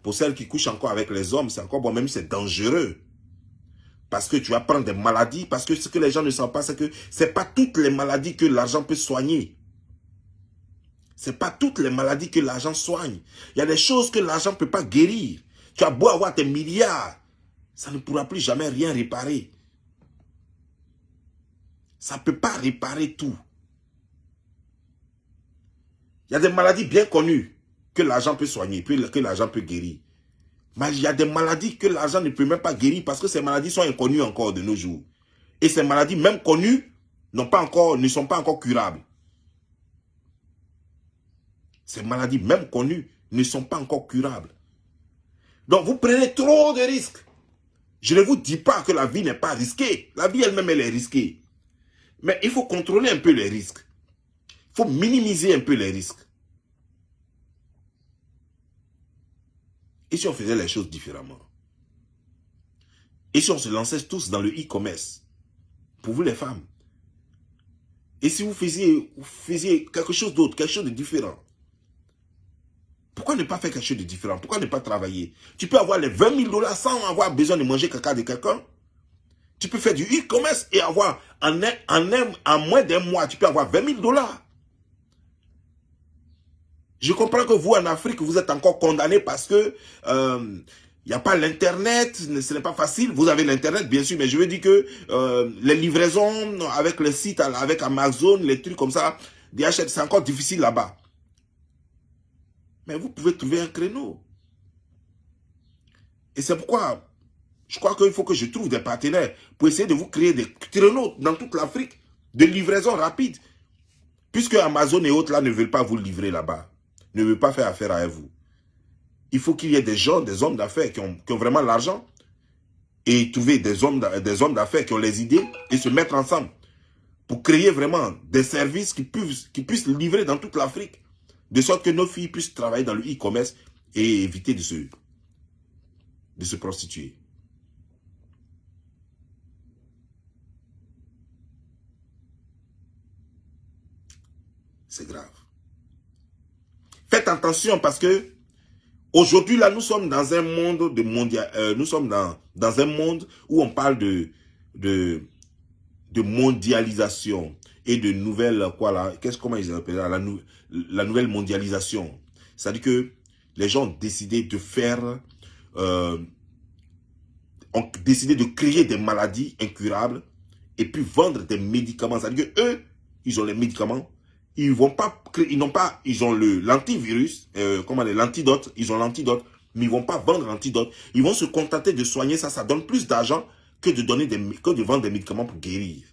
Pour celles qui couchent encore avec les hommes, c'est encore bon. Même si c'est dangereux. Parce que tu vas prendre des maladies. Parce que ce que les gens ne savent pas, c'est que ce n'est pas toutes les maladies que l'argent peut soigner. Ce n'est pas toutes les maladies que l'argent soigne. Il y a des choses que l'argent ne peut pas guérir. Tu as beau avoir tes milliards. Ça ne pourra plus jamais rien réparer. Ça ne peut pas réparer tout. Il y a des maladies bien connues que l'argent peut soigner, que l'argent peut guérir. Mais il y a des maladies que l'argent ne peut même pas guérir parce que ces maladies sont inconnues encore de nos jours. Et ces maladies, même connues, ne sont pas encore curables. Ces maladies, même connues, ne sont pas encore curables. Donc, vous prenez trop de risques. Je ne vous dis pas que la vie n'est pas risquée. La vie elle-même, elle est risquée. Mais il faut contrôler un peu les risques. Il faut minimiser un peu les risques. Et si on faisait les choses différemment? Et si on se lançait tous dans le e-commerce? Pour vous les femmes. Et si vous faisiez quelque chose d'autre, quelque chose de différent? Pourquoi ne pas faire quelque chose de différent? Pourquoi ne pas travailler? Tu peux avoir les 20 000 $ sans avoir besoin de manger caca de quelqu'un. Tu peux faire du e-commerce et avoir, en moins d'un mois, tu peux avoir 20 000 $. Je comprends que vous, en Afrique, vous êtes encore condamnés parce que il n'y a pas l'internet, ce n'est pas facile. Vous avez l'internet, bien sûr, mais je veux dire que les livraisons avec les sites, avec Amazon, les trucs comme ça, DHL, c'est encore difficile là-bas. Mais vous pouvez trouver un créneau. Et c'est pourquoi je crois qu'il faut que je trouve des partenaires pour essayer de vous créer des créneaux dans toute l'Afrique de livraison rapide. Puisque Amazon et autres là ne veulent pas vous livrer là-bas. Ne veulent pas faire affaire avec vous. Il faut qu'il y ait des gens, des hommes d'affaires qui ont vraiment l'argent et trouver des hommes d'affaires qui ont les idées et se mettre ensemble pour créer vraiment des services qui puissent livrer dans toute l'Afrique. De sorte que nos filles puissent travailler dans le e-commerce et éviter de se prostituer. C'est grave. Faites attention parce que aujourd'hui là nous sommes dans un monde de nous sommes dans un monde où on parle de mondialisation et de nouvelle comment ils appellent ça, la nouvelle mondialisation. C'est-à-dire que les gens ont décidé de faire ont décidé de créer des maladies incurables et puis vendre des médicaments. C'est-à-dire que eux, ils ont les médicaments. Ils vont pas créer, ils ont l'antivirus, l'antidote, ils ont l'antidote, mais ils vont pas vendre l'antidote. Ils vont se contenter de soigner ça, ça donne plus d'argent que de vendre des médicaments pour guérir.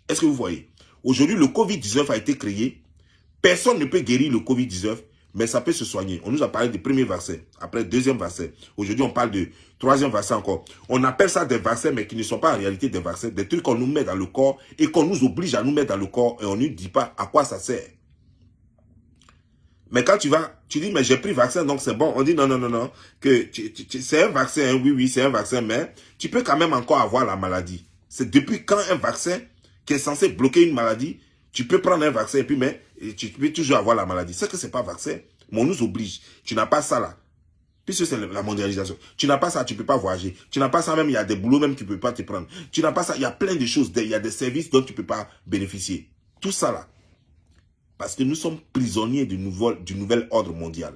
Est-ce que vous voyez? Aujourd'hui, le Covid-19 a été créé. Personne ne peut guérir le Covid-19, mais ça peut se soigner. On nous a parlé du premier vaccin, après deuxième vaccin. Aujourd'hui, on parle de troisième vaccin encore. On appelle ça des vaccins, mais qui ne sont pas en réalité des vaccins. Des trucs qu'on nous met dans le corps et qu'on nous oblige à nous mettre dans le corps et on ne nous dit pas à quoi ça sert. Mais quand tu dis, mais j'ai pris vaccin, donc c'est bon. On dit non, que c'est un vaccin, oui, c'est un vaccin, mais tu peux quand même encore avoir la maladie. C'est depuis quand un vaccin qui est censé bloquer une maladie, tu peux prendre un vaccin et puis mais tu peux toujours avoir la maladie. C'est que c'est pas vaccin, mais on nous oblige. Tu n'as pas ça là. Puisque c'est la mondialisation. Tu n'as pas ça, tu ne peux pas voyager. Tu n'as pas ça même, il y a des boulots même que tu ne peux pas te prendre. Tu n'as pas ça, il y a plein de choses, il y a des services dont tu ne peux pas bénéficier. Tout ça là. Parce que nous sommes prisonniers du nouvel ordre mondial.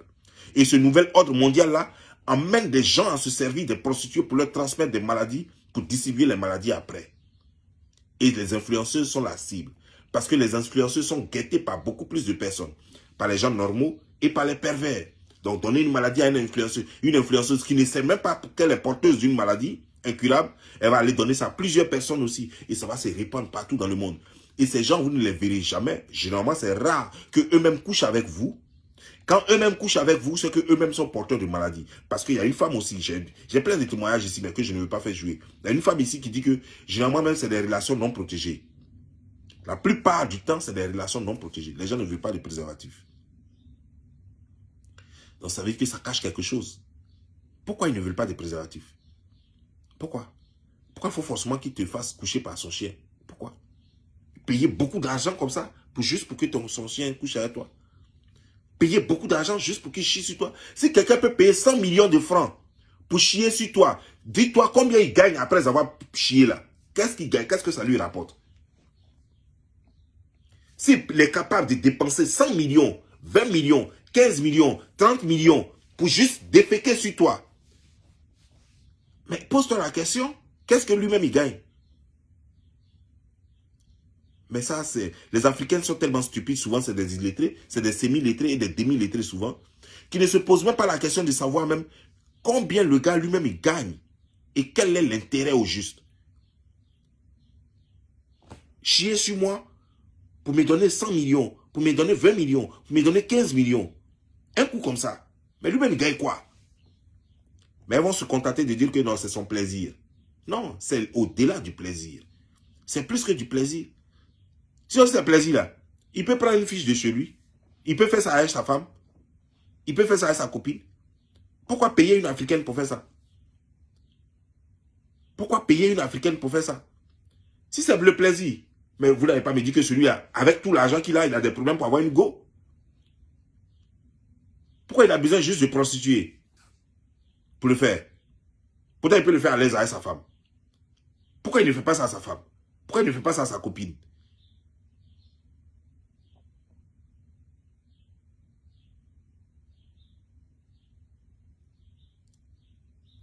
Et ce nouvel ordre mondial là emmène des gens à se servir des prostituées pour leur transmettre des maladies, pour distribuer les maladies après. Et les influenceurs sont la cible. Parce que les influenceurs sont guettés par beaucoup plus de personnes. Par les gens normaux et par les pervers. Donc donner une maladie à une influenceuse qui ne sait même pas qu'elle est porteuse d'une maladie incurable, elle va aller donner ça à plusieurs personnes aussi. Et ça va se répandre partout dans le monde. Et ces gens, vous ne les verrez jamais. Généralement, c'est rare qu'eux-mêmes couchent avec vous. Quand eux-mêmes couchent avec vous, c'est qu'eux-mêmes sont porteurs de maladies. Parce qu'il y a une femme aussi, j'ai plein de témoignages ici, mais que je ne veux pas faire jouer. Il y a une femme ici qui dit que, généralement même, c'est des relations non protégées. La plupart du temps, c'est des relations non protégées. Les gens ne veulent pas de préservatifs. Donc, ça veut dire que ça cache quelque chose. Pourquoi ils ne veulent pas de préservatifs? Pourquoi? Pourquoi il faut forcément qu'ils te fassent coucher par son chien? Pourquoi? Payer beaucoup d'argent comme ça, juste pour que son chien couche avec toi. Payer beaucoup d'argent juste pour qu'il chie sur toi. Si quelqu'un peut payer 100 millions de francs pour chier sur toi, dis-toi combien il gagne après avoir chié là. Qu'est-ce qu'il gagne? Qu'est-ce que ça lui rapporte? S'il est capable de dépenser 100 millions, 20 millions, 15 millions, 30 millions pour juste déféquer sur toi. Mais pose-toi la question, qu'est-ce que lui-même il gagne? Mais ça, c'est... Les Africains sont tellement stupides, souvent c'est des illettrés, c'est des semi-lettrés et des demi-lettrés souvent, qui ne se posent même pas la question de savoir même combien le gars lui-même il gagne et quel est l'intérêt au juste. Chier sur moi pour me donner 100 millions, pour me donner 20 millions, pour me donner 15 millions. Un coup comme ça. Mais lui-même il gagne quoi? Mais ils vont se contenter de dire que non, c'est son plaisir. Non, c'est au-delà du plaisir. C'est plus que du plaisir. Si c'est un plaisir là, il peut prendre une fiche de chez lui, il peut faire ça avec sa femme, il peut faire ça avec sa copine. Pourquoi payer une Africaine pour faire ça? Pourquoi payer une Africaine pour faire ça? Si c'est le plaisir, mais vous n'avez pas me dit que celui-là, avec tout l'argent qu'il a, il a des problèmes pour avoir une go. Pourquoi il a besoin juste de prostituer pour le faire? Pourtant, il peut le faire à l'aise avec sa femme. Pourquoi il ne fait pas ça à sa femme? Pourquoi il ne fait pas ça à sa copine?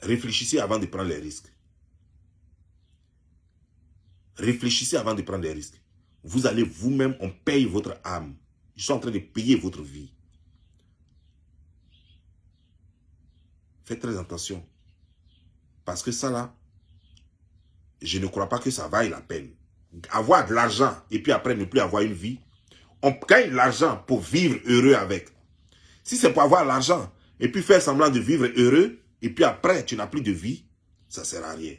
Réfléchissez avant de prendre les risques. Réfléchissez avant de prendre des risques. Vous allez vous-même, on paye votre âme. Je suis en train de payer votre vie. Faites très attention. Parce que ça là, je ne crois pas que ça vaille la peine. Avoir de l'argent et puis après ne plus avoir une vie. On gagne l'argent pour vivre heureux avec. Si c'est pour avoir l'argent et puis faire semblant de vivre heureux, et puis après, tu n'as plus de vie, ça ne sert à rien.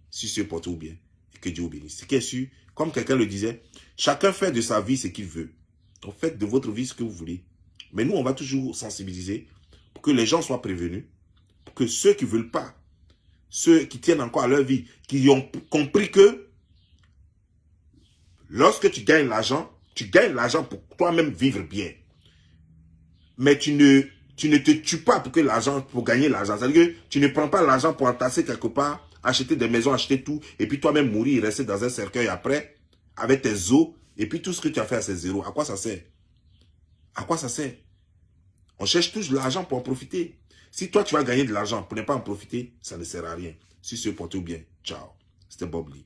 Si c'est pour tout bien, et que Dieu vous bénisse. Ce qui est sûr, comme quelqu'un le disait, chacun fait de sa vie ce qu'il veut. Donc faites de votre vie ce que vous voulez. Mais nous, on va toujours sensibiliser pour que les gens soient prévenus, pour que ceux qui ne veulent pas, ceux qui tiennent encore à leur vie, qui ont compris que lorsque tu gagnes l'argent pour toi-même vivre bien. Mais tu ne te tues pas pour gagner l'argent. C'est-à-dire que tu ne prends pas l'argent pour entasser quelque part, acheter des maisons, acheter tout, et puis toi-même mourir, rester dans un cercueil après, avec tes os, et puis tout ce que tu as fait à ces zéros. À quoi ça sert? À quoi ça sert? On cherche toujours l'argent pour en profiter. Si toi, tu vas gagner de l'argent pour ne pas en profiter, ça ne sert à rien. Si c'est pour tout bien, ciao. C'était Bob Lee.